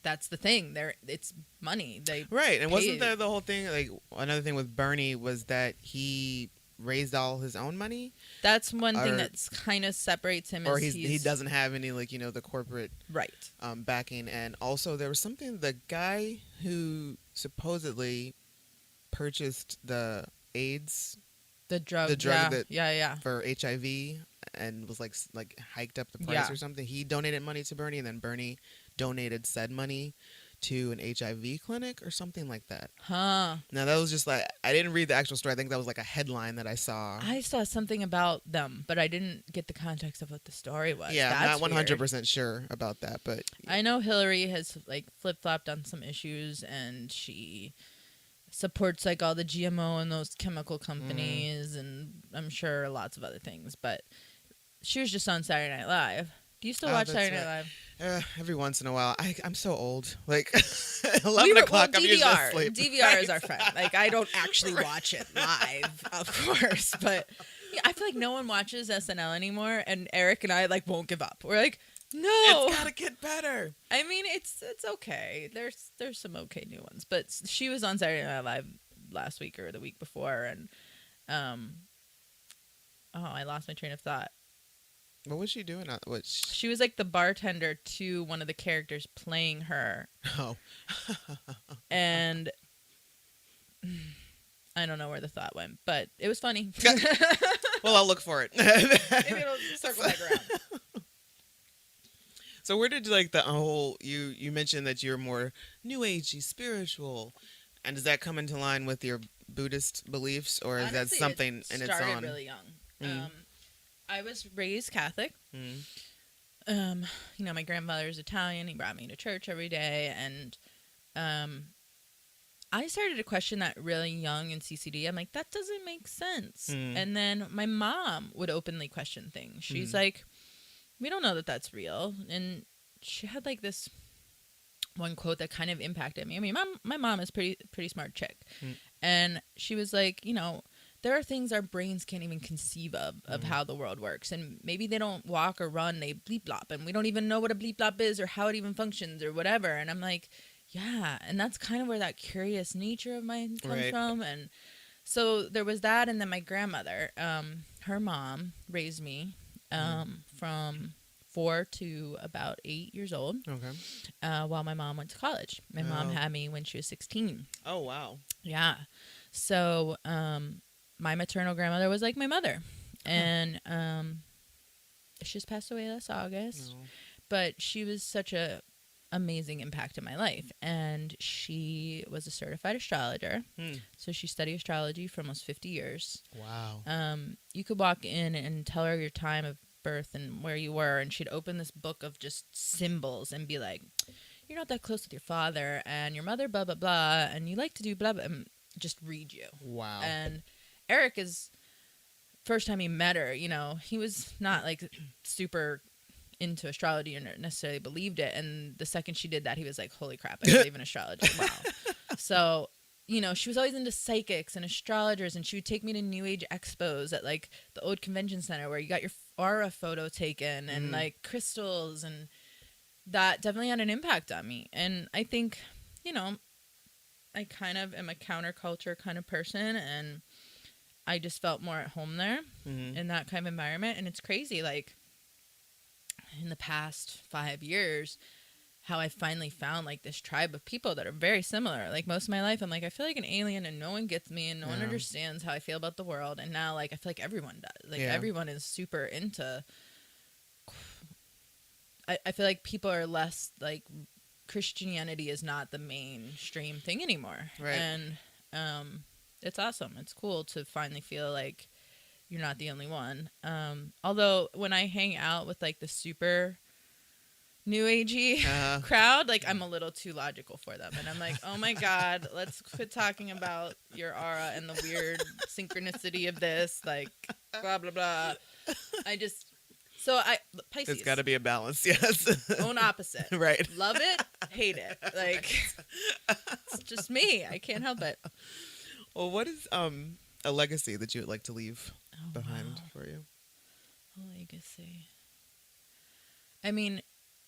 the thing. It's money. Right. And wasn't there the whole thing, like another thing with Bernie was that he raised all his own money? That's one thing that's kind of separates him. Or he doesn't have any, like, you know, the corporate backing. And also there was something, the guy who supposedly purchased the AIDS, the drug that for HIV, and was like hiked up the price or something. He donated money to Bernie, and then Bernie donated said money to an HIV clinic or something like that. Huh. Now that was just like, I didn't read the actual story. I think that was like a headline that I saw. I saw something about them, but I didn't get the context of what the story was. Yeah, I'm not 100% sure about that, but I know Hillary has like flip-flopped on some issues, and she supports like all the GMO and those chemical companies, and I'm sure lots of other things, but she was just on Saturday Night Live. Do you still watch Saturday Night Live? Every once in a while. I'm so old. Like 11 o'clock, I'm usually asleep. DVR is our friend. Like, I don't actually watch it live, of course, but yeah, I feel like no one watches SNL anymore, and Eric and I like won't give up. We're like, no, it's gotta get better. I mean, it's okay. There's some okay new ones, but she was on Saturday Night Live last week or the week before, and I lost my train of thought. What was she doing? She was like the bartender to one of the characters playing her. Oh. And I don't know where the thought went, but it was funny. Well, I'll look for it. Maybe it'll circle back around. So where did like the whole, you mentioned that you're more new agey, spiritual, and does that come into line with your Buddhist beliefs, or is Honestly, that something in its own? Started really young. I was raised Catholic. You know, my grandfather's Italian. He brought me to church every day, and I started to question that really young in CCD. I'm like, that doesn't make sense. And then my mom would openly question things. She's like, we don't know that that's real. And she had like this one quote that kind of impacted me. I mean, my mom is pretty smart chick, and she was like, you know, there are things our brains can't even conceive of how the world works. And maybe they don't walk or run, they bleep blop. And we don't even know what a bleep blop is or how it even functions or whatever. And I'm like, yeah. And that's kind of where that curious nature of mine comes from. And so there was that. And then my grandmother, her mom raised me from 4 to about 8 years old. Okay. While my mom went to college. My mom had me when she was 16. Oh, wow. Yeah. So, my maternal grandmother was like my mother, and she just passed away last August. But she was such a amazing impact in my life, and she was a certified astrologer. So she studied astrology for almost 50 years. Wow. You could walk in and tell her your time of birth and where you were, and she'd open this book of just symbols and be like, you're not that close with your father, and your mother blah blah blah, and you like to do blah blah, and just read you. Wow. And Eric is, first time he met her, you know, he was not like super into astrology or necessarily believed it. And the second she did that, he was like, holy crap, I believe in astrology. Wow. So, you know, she was always into psychics and astrologers, and she would take me to New Age expos at like the old convention center where you got your aura photo taken and like crystals. And that definitely had an impact on me. And I think, you know, I kind of am a counterculture kind of person, and I just felt more at home there in that kind of environment. And it's crazy, like, in the past 5 years, how I finally found, like, this tribe of people that are very similar. Like, most of my life, I'm like, I feel like an alien, and no one gets me, and no one understands how I feel about the world. And now, like, I feel like everyone does. Like, everyone is super into... I feel like people are less, like, Christianity is not the mainstream thing anymore. Right. And it's awesome. It's cool to finally feel like you're not the only one. Although when I hang out with, like, the super new agey crowd, like, I'm a little too logical for them. And I'm like, oh my God, let's quit talking about your aura and the weird synchronicity of this, like, blah, blah, blah. Pisces. It's got to be a balance, yes. Own opposite. Right. Love it, hate it. Like, it's just me. I can't help it. Well, what is a legacy that you would like to leave behind for you? A legacy. I mean,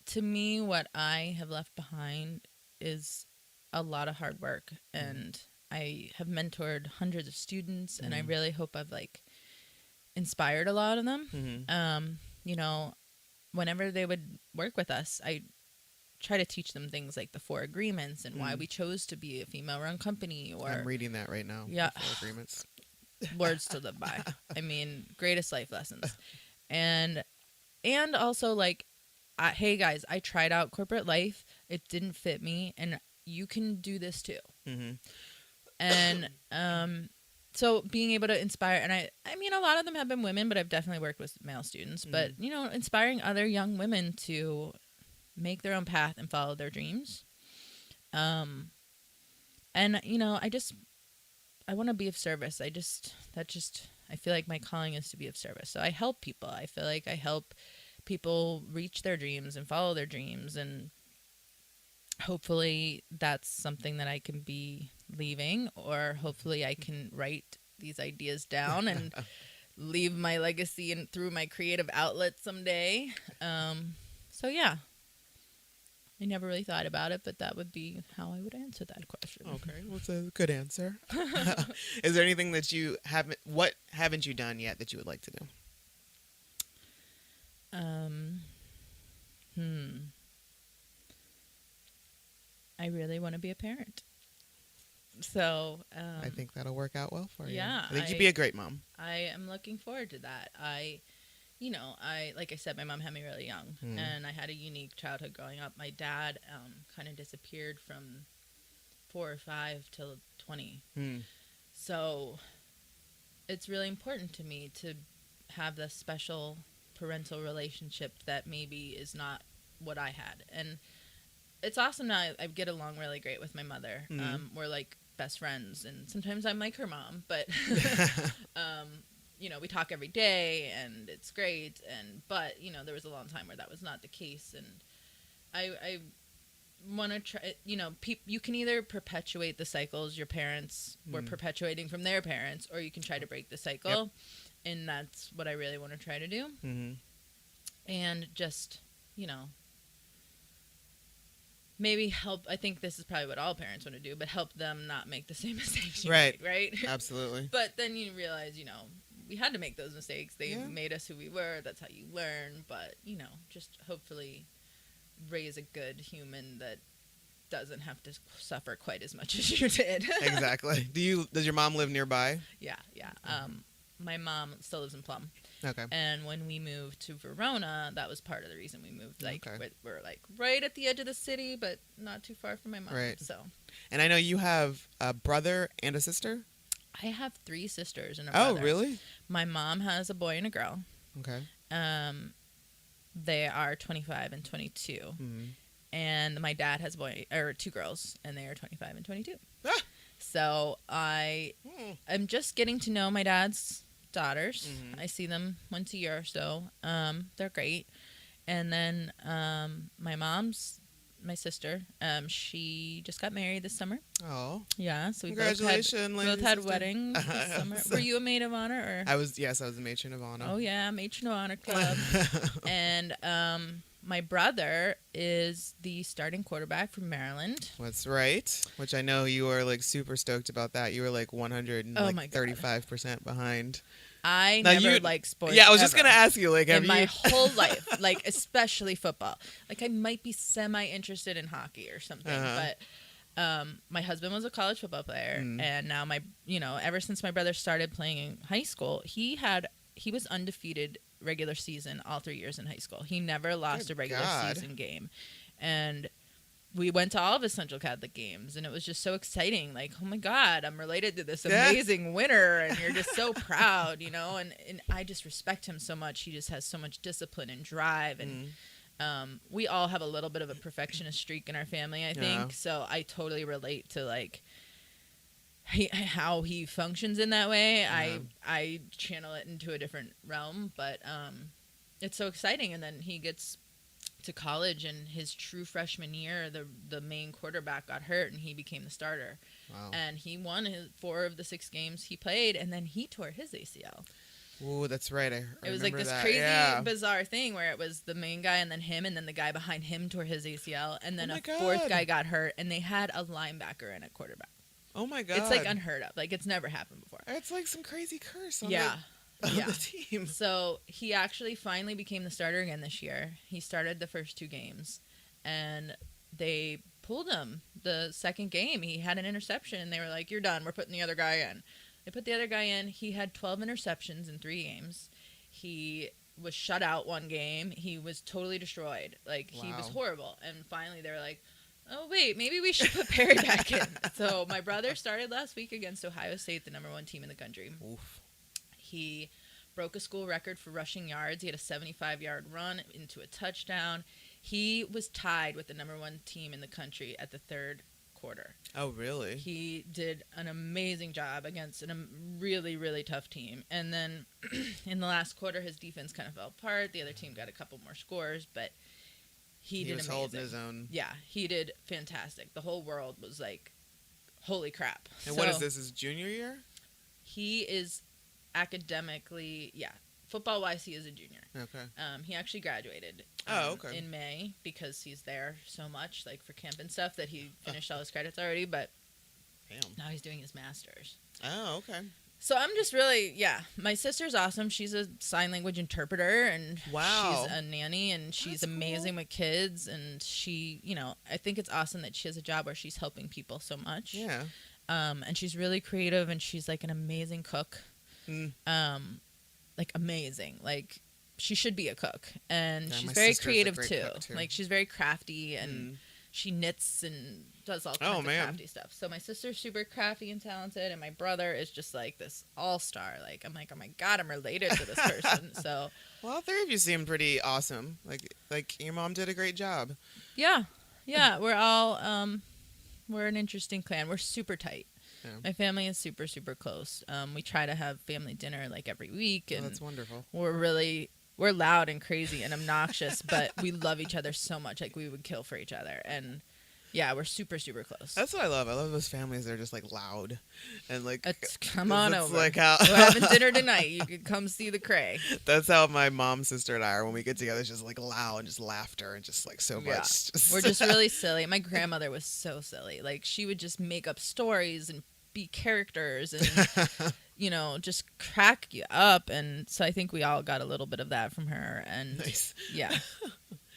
to me, what I have left behind is a lot of hard work. And I have mentored hundreds of students, and I really hope I've, like, inspired a lot of them. You know, whenever they would work with us, I try to teach them things like the 4 agreements and why we chose to be a female-run company. Or I'm reading that right now. Yeah. 4 agreements. Words to live by. I mean, greatest life lessons. And also, like, hey, guys, I tried out corporate life. It didn't fit me, and you can do this too. And so being able to inspire, and I mean, a lot of them have been women, but I've definitely worked with male students. But, you know, inspiring other young women to make their own path and follow their dreams. And, you know, I want to be of service. I feel like my calling is to be of service. So I help people. I feel like I help people reach their dreams and follow their dreams. And hopefully that's something that I can be leaving, or hopefully I can write these ideas down and leave my legacy and through my creative outlet someday. So yeah, I never really thought about it, but that would be how I would answer that question. Okay, well, it's a good answer. Is there anything that what haven't you done yet that you would like to do? I really want to be a parent. So I think that'll work out well for you. Yeah, I think you'd be a great mom. I am looking forward to that. Like I said, my mom had me really young, and I had a unique childhood growing up. My dad kind of disappeared from 4 or 5 till 20. So it's really important to me to have this special parental relationship that maybe is not what I had. And it's awesome now. I get along really great with my mother. We're like best friends, and sometimes I'm like her mom, but you know, we talk every day, and it's great. But you know, there was a long time where that was not the case, and I want to try. You know, you can either perpetuate the cycles your parents were perpetuating from their parents, or you can try to break the cycle, and that's what I really want to try to do. And just, you know, maybe help. I think this is probably what all parents want to do, but help them not make the same mistakes you made, right? Absolutely. But then you realize, you know, we had to make those mistakes. They made us who we were. That's how you learn. But, you know, just hopefully raise a good human that doesn't have to suffer quite as much as you did. Exactly. Does your mom live nearby? Yeah. My mom still lives in Plum. Okay. And when we moved to Verona, that was part of the reason we moved. Like, we're like right at the edge of the city, but not too far from my mom. Right. So. And I know you have a brother and a sister? I have 3 sisters and a brother. Oh, really? My mom has a boy and a girl. Okay. They are 25 and 22. And my dad has 2 girls, and they are 25 and 22. Ah! So I am just getting to know my dad's daughters. I see them once a year or so. They're great. And then my sister, she just got married this summer. Oh. Yeah, so we both had weddings this summer. Were you a maid of honor? Or? I was a matron of honor. Oh yeah, matron of honor club. And my brother is the starting quarterback from Maryland. That's right. Which I know you are like super stoked about that. You were like 135% behind. I never liked sports. Yeah, I was just gonna ask you, like, have in my whole life, like especially football. Like I might be semi-interested in hockey or something, but my husband was a college football player, and now ever since my brother started playing in high school, he was undefeated regular season all 3 years in high school. He never lost a regular season game, and we went to all of his Central Catholic games, and it was just so exciting. Like, oh my God, I'm related to this amazing winner, and you're just so proud, and I just respect him so much. He just has so much discipline and drive, and we all have a little bit of a perfectionist streak in our family, I think. So I totally relate to like how he functions in that way. I channel it into a different realm, but it's so exciting. And then he gets to college, and his true freshman year, the main quarterback got hurt, and he became the starter. Wow. And he won 4 of the 6 games he played, and then he tore his ACL. Oh, that's right. It was like this crazy, bizarre thing where it was the main guy and then him, and then the guy behind him tore his ACL, and then a 4th guy got hurt, and they had a linebacker and a quarterback. Oh my God. It's like unheard of. Like it's never happened before. It's like some crazy curse on the team. So he actually finally became the starter again this year. He started the first 2 games, and they pulled him the second game. He had an interception, and they were like, "You're done. We're putting the other guy in." They put the other guy in. He had 12 interceptions in 3 games. He was shut out 1 game. He was totally destroyed. Like, he was horrible. And finally, they were like, oh, wait, maybe we should put Perry back in. So my brother started last week against Ohio State, the #1 team in the country. Oof. He broke a school record for rushing yards. He had a 75-yard run into a touchdown. He was tied with the #1 team in the country at the 3rd quarter. Oh, really? He did an amazing job against a really, really tough team. And then in the last quarter, his defense kind of fell apart. The other team got a couple more scores, but he did amazing. Holding his own. Yeah, he did fantastic. The whole world was like, holy crap. And what is this, his junior year? He is academically, football-wise, he is a junior. Okay. He actually graduated in May because he's there so much, like for camp and stuff, that he finished all his credits already, but now he's doing his master's. Oh, okay. So I'm just really, my sister's awesome. She's a sign language interpreter, and she's a nanny, and she's amazing with kids, and she, I think it's awesome that she has a job where she's helping people so much. Yeah. And she's really creative, and she's like an amazing cook. Like amazing. Like she should be a cook, and she's very creative too. Like she's very crafty, and she knits and does all kinds of crafty stuff. So my sister's super crafty and talented, and my brother is just like this all-star. Like I'm like, oh my God, I'm related to this person. So well, all 3 of you seem pretty awesome. Like your mom did a great job. Yeah. We're all we're an interesting clan. We're super tight. Yeah. My family is super, super close. We try to have family dinner like every week, and that's wonderful. We're loud and crazy and obnoxious, but we love each other so much. Like we would kill for each other, and we're super, super close. That's what I love. I love those families that are just like loud and like. Come on over. Like how we're having dinner tonight. You can come see the cray. That's how my mom, sister, and I are when we get together. It's just like loud and just laughter and just like so much. We're just really silly. My grandmother was so silly. Like she would just make up stories and be characters and just crack you up, and so I think we all got a little bit of that from her. And nice.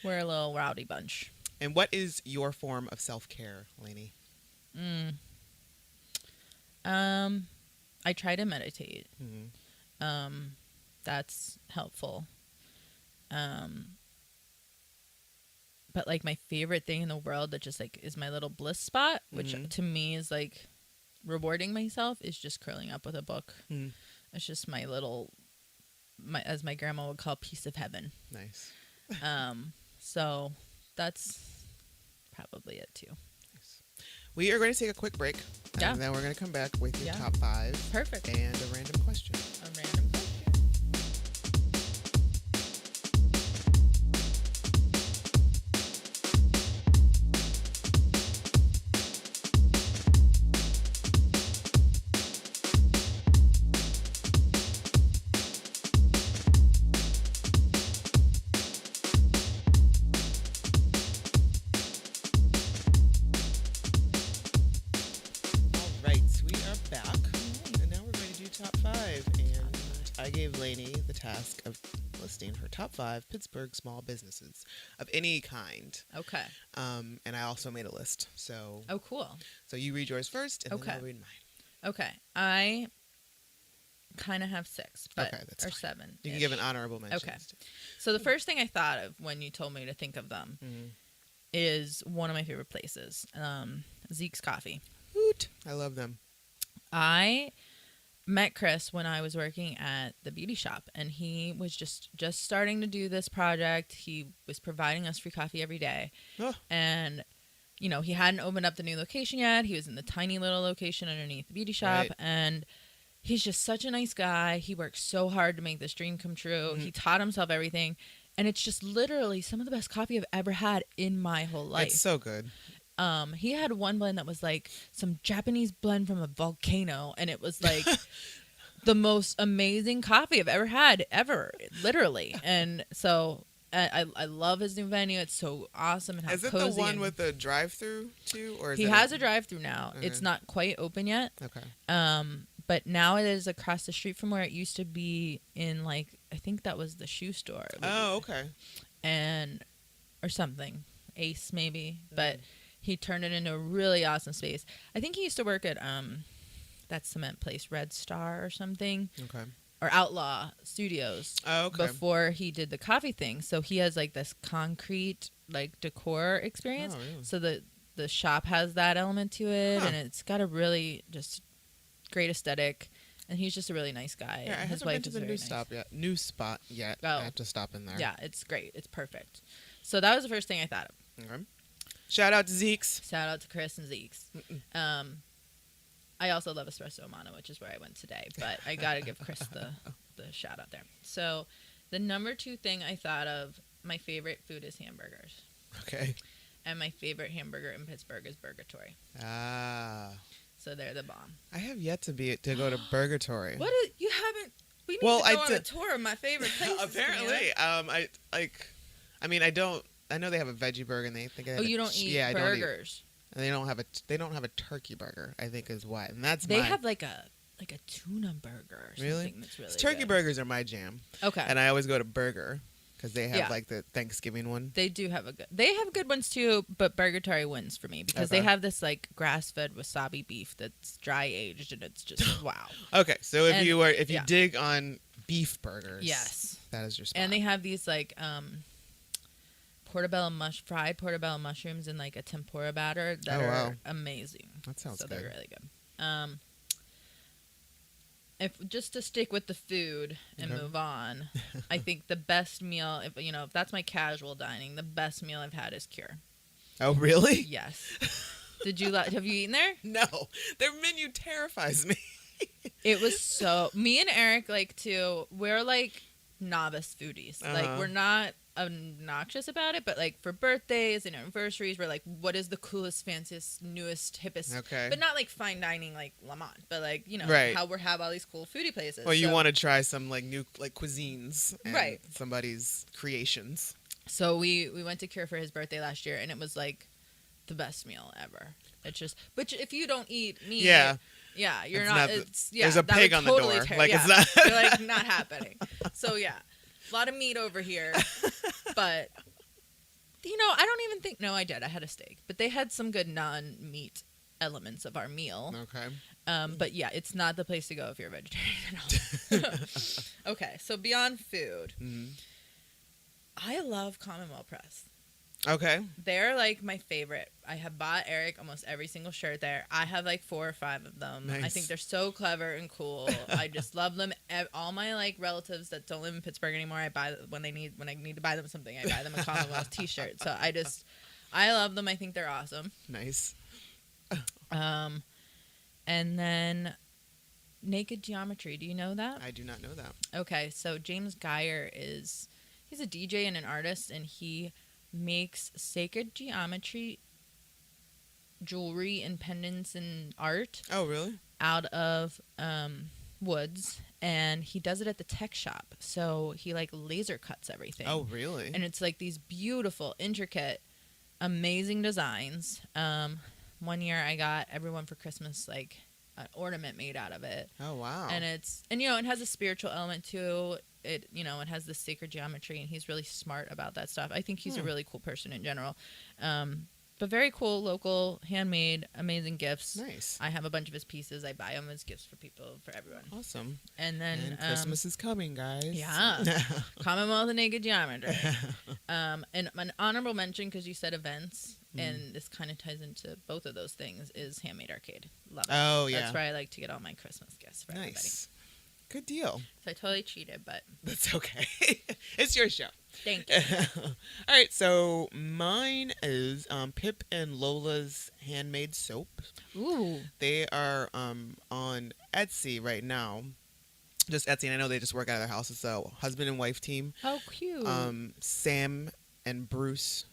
We're a little rowdy bunch. And what is your form of self-care, Lainey? I try to meditate. That's helpful. But like my favorite thing in the world that just like is my little bliss spot, which to me is like rewarding myself, is just curling up with a book. It's just my little, as my grandma would call, piece of heaven. Nice. So that's probably it too. Nice. We are going to take a quick break, and then we're going to come back with your top 5. Perfect. And a random question. gave Lainey the task of listing her top 5 Pittsburgh small businesses of any kind. Okay. And I also made a list. So. Oh, cool. So you read yours first, and then I'll read mine. Okay. I kind of have 6, but that's or fine. 7. You can give an honorable mention. Okay. So the first thing I thought of when you told me to think of them is one of my favorite places, Zeke's Coffee. Hoot! I love them. I met Chris when I was working at the beauty shop, and he was just starting to do this project. He was providing us free coffee every day, and you know, he hadn't opened up the new location yet. He was in the tiny little location underneath the beauty shop, and he's just such a nice guy. He worked so hard to make this dream come true. He taught himself everything, and it's just literally some of the best coffee I've ever had in my whole life. It's so good. He had one blend that was like some Japanese blend from a volcano, and it was like the most amazing coffee I've ever had, literally. And so I love his new venue. It's so awesome and how cozy. Is it the one with the drive-through too, or he has a drive-through now? Okay. It's not quite open yet. Okay. But now it is across the street from where it used to be in, like, I think that was the shoe store. Oh, okay. Or something. Ace maybe, but he turned it into a really awesome space. I think he used to work at that cement place, Red Star or something. Okay. Or Outlaw Studios. Oh, okay. Before he did the coffee thing. So he has like this concrete like decor experience. Oh, really? So the shop has that element to it, and it's got a really just great aesthetic. And he's just a really nice guy. Yeah, I haven't been to the new spot yet. Oh. I have to stop in there. Yeah, it's great. It's perfect. So that was the first thing I thought of. Okay. Shout out to Zeke's. Shout out to Chris and Zeke's. I also love Espresso Amano, which is where I went today. But I got to give Chris the shout out there. So the number 2 thing I thought of, my favorite food is hamburgers. Okay. And my favorite hamburger in Pittsburgh is Burgatory. Ah. So they're the bomb. I have yet to go to Burgatory. You haven't? We need to go on a tour of my favorite places. Apparently, I know they have a veggie burger, and they think. You don't eat burgers. They don't have a turkey burger, I think is what, and that's they have like a tuna burger. Or something that's really turkey good. burgers are my jam. Okay, and I always go to Burger because they have like the Thanksgiving one. They do have They have good ones too, but Burgatory wins for me because they have this like grass-fed wasabi beef that's dry aged, and it's just wow. Okay, so if you dig on beef burgers, yes, that is your spot. And they have these like fried portobello mushrooms in like a tempura batter that are amazing. That sounds good. So they're really good. If just to stick with the food and move on, I think the best meal, if that's my casual dining, the best meal I've had is Cure. Oh, really? Yes. Have you eaten there? No. Their menu terrifies me. It was me and Eric we're like novice foodies. Like we're not obnoxious about it, but like for birthdays and anniversaries, we're like, what is the coolest, fanciest, newest, hippest? Okay. But not like fine dining like Lamont, but like how we have all these cool foodie places. Well, you want to try some like new like cuisines, and somebody's creations. So we went to Cure for his birthday last year, and it was like the best meal ever. It's just, but if you don't eat meat, you're not. There's a pig on the door. It's not. You're like not happening. So yeah. A lot of meat over here, but I don't even think. No, I did. I had a steak, but they had some good non-meat elements of our meal. Okay. But yeah, it's not the place to go if you're a vegetarian at all. Okay, so beyond food, I love Commonwealth Press. Okay. They're like my favorite. I have bought Eric almost every single shirt there. I have like 4 or 5 of them. Nice. I think they're so clever and cool. I just love them. All my like relatives that don't live in Pittsburgh anymore, I buy when I need to buy them something, I buy them a Commonwealth t-shirt. So I love them. I think they're awesome. Nice. And then Naked Geometry. Do you know that? I do not know that. Okay, so James Geyer he's a DJ and an artist, and he makes sacred geometry jewelry and pendants and art. Oh, really? Out of woods, and he does it at the tech shop. So he like laser cuts everything. Oh, really? And it's like these beautiful, intricate, amazing designs. One year I got everyone for Christmas like an ornament made out of it. Oh, wow. And it has a spiritual element too. It has the sacred geometry, and he's really smart about that stuff. I think he's a really cool person in general. But very cool, local, handmade, amazing gifts. Nice. I have a bunch of his pieces. I buy them as gifts for people, for everyone. Awesome. And then Christmas is coming, guys. Yeah. Commonwealth of Naked Geometry. And an honorable mention, because you said events, and this kind of ties into both of those things, is Handmade Arcade. Love it. Oh, yeah. That's where I like to get all my Christmas gifts for everybody. Good deal. So I totally cheated, but that's okay. It's your show. Thank you. All right, so mine is Pip and Lola's handmade soap. Ooh. They are on Etsy right now. Just Etsy, and I know they just work out of their house. It's a husband and wife team. How cute. Sam and Bruce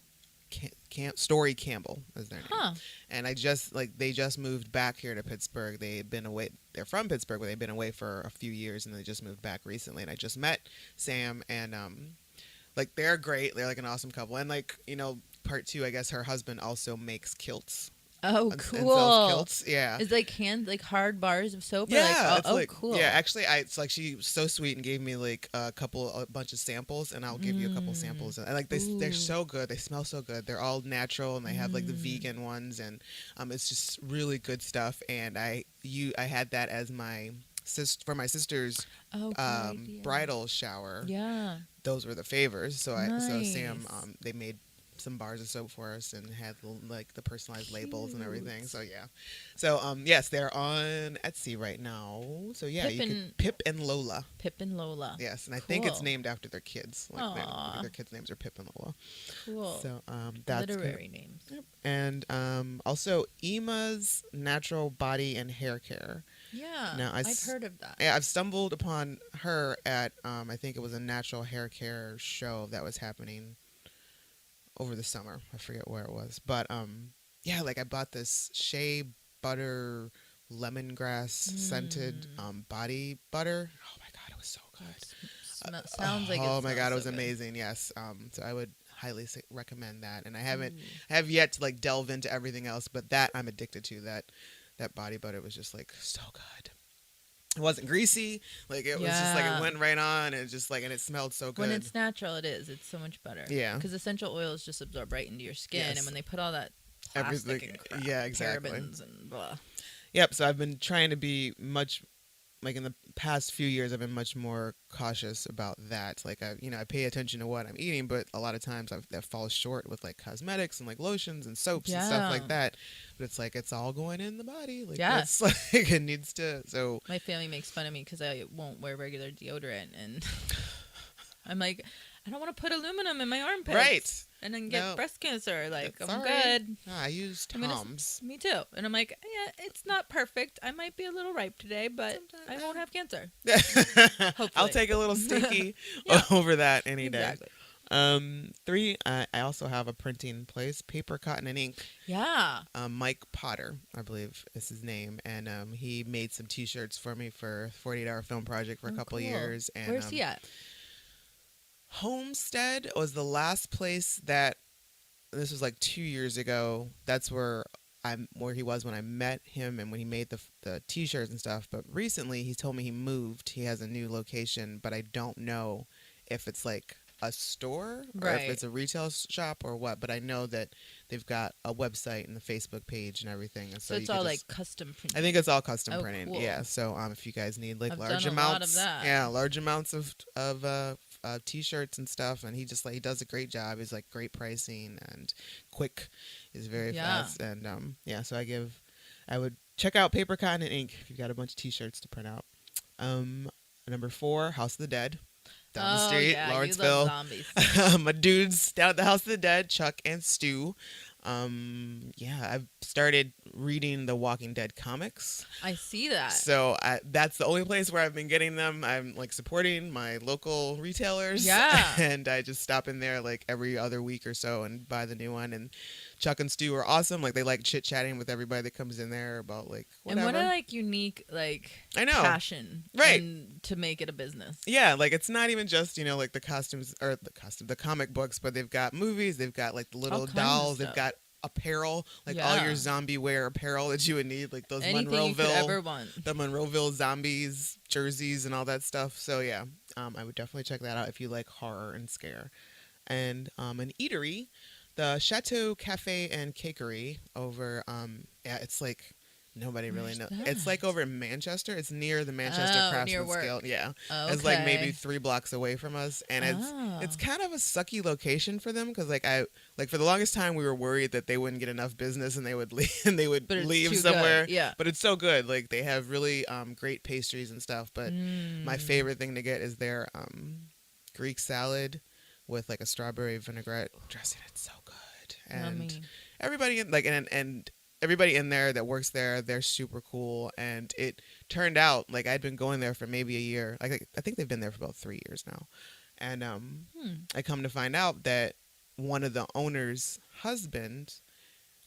Story Campbell is their name. Huh. And they just moved back here to Pittsburgh. They've been away. They're from Pittsburgh, but they've been away for a few years, and they just moved back recently. And I just met Sam, and they're great. They're like an awesome couple. And part two, I guess her husband also makes kilts. Oh, and cool. sells kilts. Yeah. It's hard bars of soap. Yeah. Cool. Yeah, actually, it's like she's so sweet and gave me a bunch of samples, and I'll give you a couple samples. And they're so good. They smell so good. They're all natural, and they have the vegan ones, and it's just really good stuff. And I had that as my for my sister's bridal shower. Yeah. Those were the favors. So Nice. Sam they made some bars of soap for us and had the personalized labels and everything. So yeah. So yes, they're on Etsy right now. So yeah, Pip and Lola. Pip and Lola. Yes, and I think it's named after their kids. Their kids' names are Pip and Lola. Cool. So that's literary names. Yep. And also Ema's Natural Body and Hair Care. Yeah. Now, I've heard of that. Yeah, I've stumbled upon her at I think it was a natural hair care show that was happening over the summer. I forget where it was, but yeah, I bought this shea butter lemongrass scented body butter. Oh my god, it was so good. Sounds like oh my god, it was so amazing. Yes, so I would highly recommend that. And I have yet to delve into everything else, but that I'm addicted to. That body butter was just so good. It wasn't greasy. It was just it went right on, and and it smelled so good. When it's natural, it's so much better. Yeah. Because essential oils just absorb right into your skin, Yes. and when they put all that plastic and crap, exactly. parabens and blah. Yep. So I've been trying to be much in the past few years, I've been much more cautious about that. I pay attention to what I'm eating, but a lot of times that falls short with cosmetics and lotions and soaps and stuff like that. But it's all going in the body. It's it needs to. So my family makes fun of me because I won't wear regular deodorant, and I'm like, I don't want to put aluminum in my armpits. Right. And then get breast cancer. I'm right. good. No, I use Tom's. Me too. And I'm like, yeah, it's not perfect. I might be a little ripe today, but I won't have cancer. Hopefully. I'll take a little stinky over that any day. 3, I also have a printing place, Paper, Cotton, and Ink. Yeah. Mike Potter, I believe is his name. And he made some T-shirts for me for a 48-hour film project for a couple years. And where's he at? Homestead was the last place that, this was 2 years ago. That's where he was when I met him and when he made the T-shirts and stuff. But recently he told me he moved. He has a new location, but I don't know if it's a store or if it's a retail shop or what. But I know that they've got a website and the Facebook page and everything. And so it's all custom printing. I think it's all custom printing. Cool. Yeah. So if you guys need large amounts, large amounts of T-shirts and stuff, and he does a great job. He's great pricing and quick. He's very fast, and so I would check out Paper, Cotton, and Ink if you've got a bunch of T-shirts to print out. Number 4, House of the Dead. Down the street, Lawrenceville. You love zombies. My dudes down at the House of the Dead, Chuck and Stu. I've started reading the Walking Dead comics. I see that. So that's the only place where I've been getting them. I'm supporting my local retailers. Yeah. And I just stop in there every other week or so and buy the new one. And Chuck and Stu are awesome. They like chit-chatting with everybody that comes in there about whatever. And what a unique I know. passion, right? And to make it a business. Yeah, it's not even just the costumes or the comic books, but they've got movies, they've got the little dolls, they've got apparel, like all your zombie wear apparel that you would need, like those anything you could ever want. the Monroeville zombies jerseys and all that stuff. So yeah, I would definitely check that out if you like horror and scare. And an eatery, the Chateau Cafe and Cakery over it's like nobody really knows. It's like over in Manchester. It's near the Manchester Craftsman's Guild. Yeah. Okay. It's like maybe 3 blocks away from us. And it's kind of a sucky location for them because for the longest time we were worried that they wouldn't get enough business and they would leave somewhere. Good. Yeah. But it's so good. Like they have really great pastries and stuff. But my favorite thing to get is their Greek salad with like a strawberry vinaigrette dressing. It's so good. And everybody and everybody in there that works there, they're super cool. And it turned out like I'd been going there for maybe a year. Like I think they've been there for about 3 years now. And I come to find out that one of the owner's husband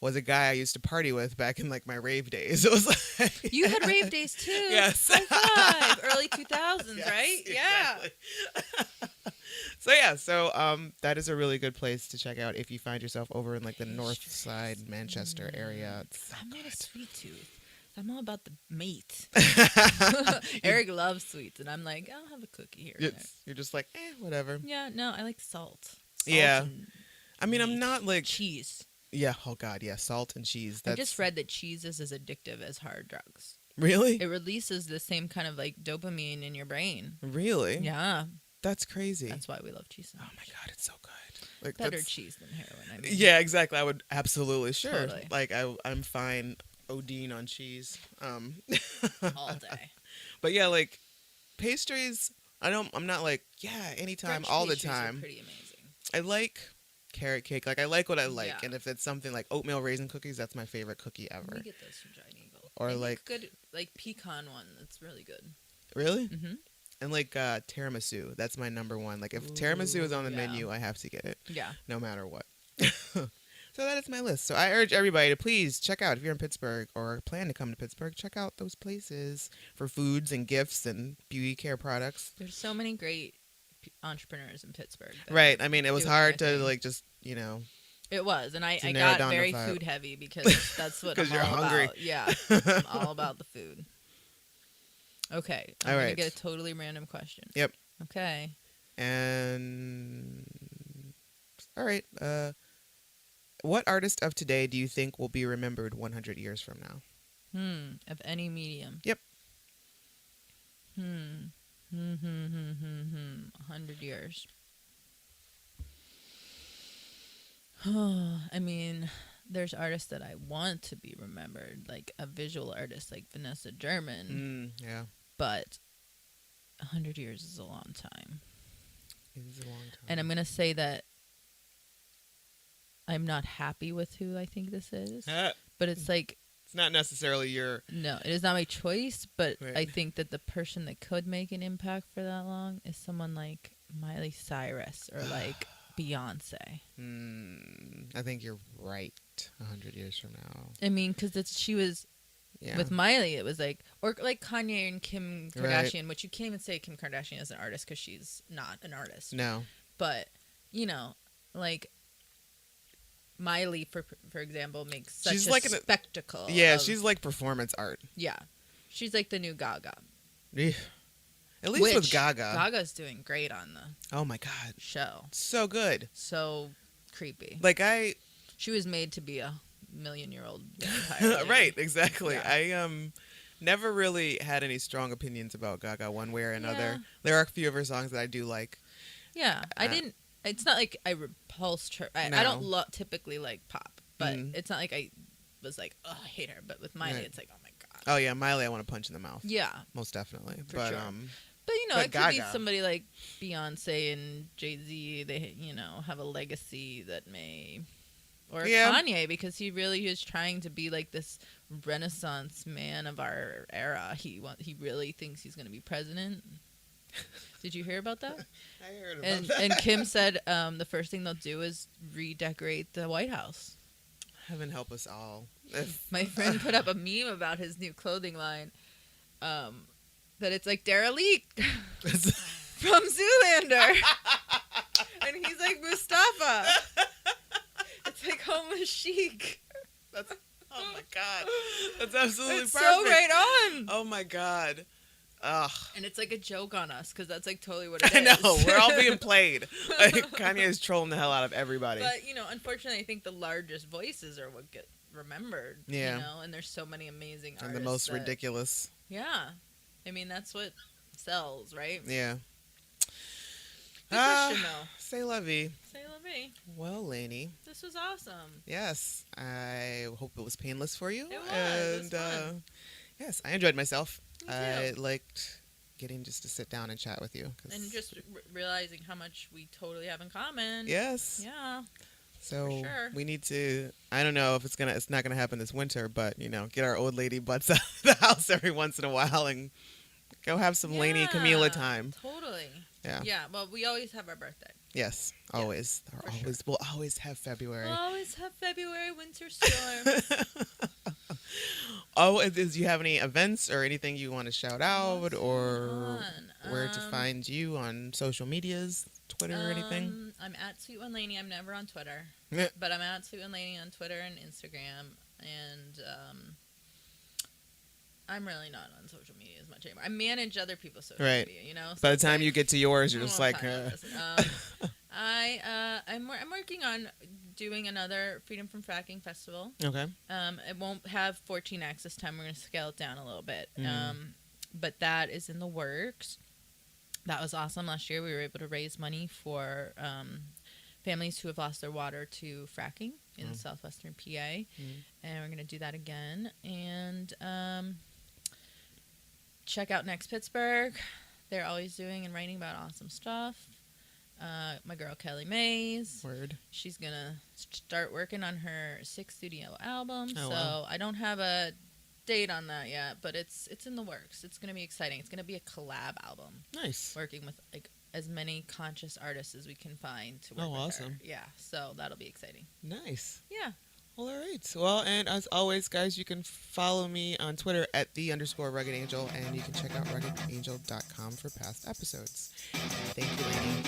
was a guy I used to party with back in like my rave days. It was like you had rave days too. Yes. High five. Early 2000s, yes, right? Exactly. Yeah. So that is a really good place to check out if you find yourself over in like the north side Manchester area. It's so I'm good. not a sweet tooth. I'm all about the meat. Eric loves sweets, and I'm like, I'll have a cookie here. You're just like, whatever. Yeah, no, I like salt. Yeah. I mean, I'm not like cheese. Yeah. Oh God. Yeah. Salt and cheese. I just read that cheese is as addictive as hard drugs. Really? It releases the same kind of like dopamine in your brain. Really? Yeah. That's crazy. That's why we love cheese so much. Oh my God, it's so good. Like better cheese than heroin. I mean. Yeah, exactly. I would absolutely Totally. Like I'm fine ODing on cheese. All day. But yeah, like pastries. I'm not like anytime, French all the pastries time. Are pretty amazing. I like carrot cake. Like I like what I like, Yeah. and if it's something like oatmeal raisin cookies, that's my favorite cookie ever. We get those from Giant Eagle. Or they like good like pecan one. That's really good. Really? Mm-hmm. And like tiramisu, that's my number one. Like if tiramisu is on the menu, I have to get it. Yeah. No matter what. So that is my list. So I urge everybody to please check out, if you're in Pittsburgh or plan to come to Pittsburgh, check out those places for foods and gifts and beauty care products. There's so many great entrepreneurs in Pittsburgh. Right. I mean, it was hard to like just, It was, and I got very food heavy because that's what I'm you're all hungry. about. Yeah, I'm all about the food. Okay, I'm gonna get a totally random question. Yep. Okay. And all right. What artist of today do you think will be remembered 100 years from now? Of any medium. Yep. 100 years. I mean, there's artists that I want to be remembered, like a visual artist like Vanessa German. Yeah. But 100 years is a long time. It is a long time. And I'm going to say that I'm not happy with who I think this is. But it's like... It's not necessarily your... No, it is not my choice, but right. I think that the person that could make an impact for that long is someone like Miley Cyrus or like Beyonce. I think you're right 100 years from now. I mean, because she was... Yeah. With Miley, it was like... Or like Kanye and Kim Kardashian, right. Which you can't even say Kim Kardashian is an artist because she's not an artist. No. But, like... Miley, for example, makes such a spectacle. Yeah, she's like performance art. Yeah. She's like the new Gaga. Yeah. At least with Gaga. Gaga's doing great on the Oh my God. show. So good. So creepy. Like She was made to be a million-year-old vampire. Right, exactly. Yeah. I never really had any strong opinions about Gaga one way or another. Yeah. There are a few of her songs that I do like. Yeah, I didn't... It's not like I repulsed her. I don't typically like pop, but it's not like I was like, oh, I hate her. But with Miley, it's like, oh my God. Oh yeah, Miley, I want to punch in the mouth. Yeah, most definitely. For sure. But it Gaga. could be somebody like Beyonce and Jay-Z. They have a legacy that may, or Kanye, because he really is trying to be like this Renaissance man of our era. He really thinks he's going to be president. Did you hear about that? I heard about that. And Kim said the first thing they'll do is redecorate the White House. Heaven help us all. My friend put up a meme about his new clothing line that it's like derelict from Zoolander. And he's like Mustafa. It's like Coma chic. That's, oh my God. That's absolutely It's perfect. so right on. Oh my God. Ugh. And it's like a joke on us because that's like totally what it I is. know. We're all being played. Like, Kanye is trolling the hell out of everybody. But, you know, unfortunately, I think the largest voices are what get remembered. Yeah. You know, and there's so many amazing artists. And the most ridiculous. Yeah. I mean, that's what sells, right? Yeah. Good question, though. C'est la vie. Say la vie. Well, Lainey. This was awesome. Yes. I hope it was painless for you. It was. And, It was fun. yes, I enjoyed myself. Me too. I liked getting just to sit down and chat with you. And just realizing how much we totally have in common. Yes. Yeah. So For sure. we need to, I don't know if it's not going to happen this winter, but, you know, get our old lady butts out of the house every once in a while and go have some Lainey Camila time. Totally. Yeah. Yeah. Well, we always have our birthday. Yes. Always. for Always. We'll always have February. We'll always have February winter storms. Oh, do you have any events or anything you want to shout out or where to find you on social medias, Twitter or anything? I'm at Sweet One Lainey. I'm never on Twitter, Yeah. but I'm at Sweet One Lainey on Twitter and Instagram, and I'm really not on social media as much anymore. I manage other people's social Right. media, you know. So By the it's time like, you get to yours, you're I just don't like, have time for this. I'm working on doing another Freedom from Fracking festival. okay. It won't have 14 acts this time. We're going to scale it down a little bit. Mm. But that is in the works. That was awesome. Last year we were able to raise money for families who have lost their water to fracking in southwestern PA. And we're going to do that again. And check out Next Pittsburgh. They're always doing and writing about awesome stuff. My girl Kelly Mays. Word. She's going to start working on her 6th studio album. Oh, so wow. I don't have a date on that yet, but it's in the works. It's going to be exciting. It's going to be a collab album. Nice. Working with like as many conscious artists as we can find to work with awesome. her. Yeah, so that'll be exciting. Nice. Yeah. Well, all right. Well, and as always, guys, you can follow me on Twitter at @the_Rugged Angel, and you can check out ruggedangel.com for past episodes. Thank you, Lainey.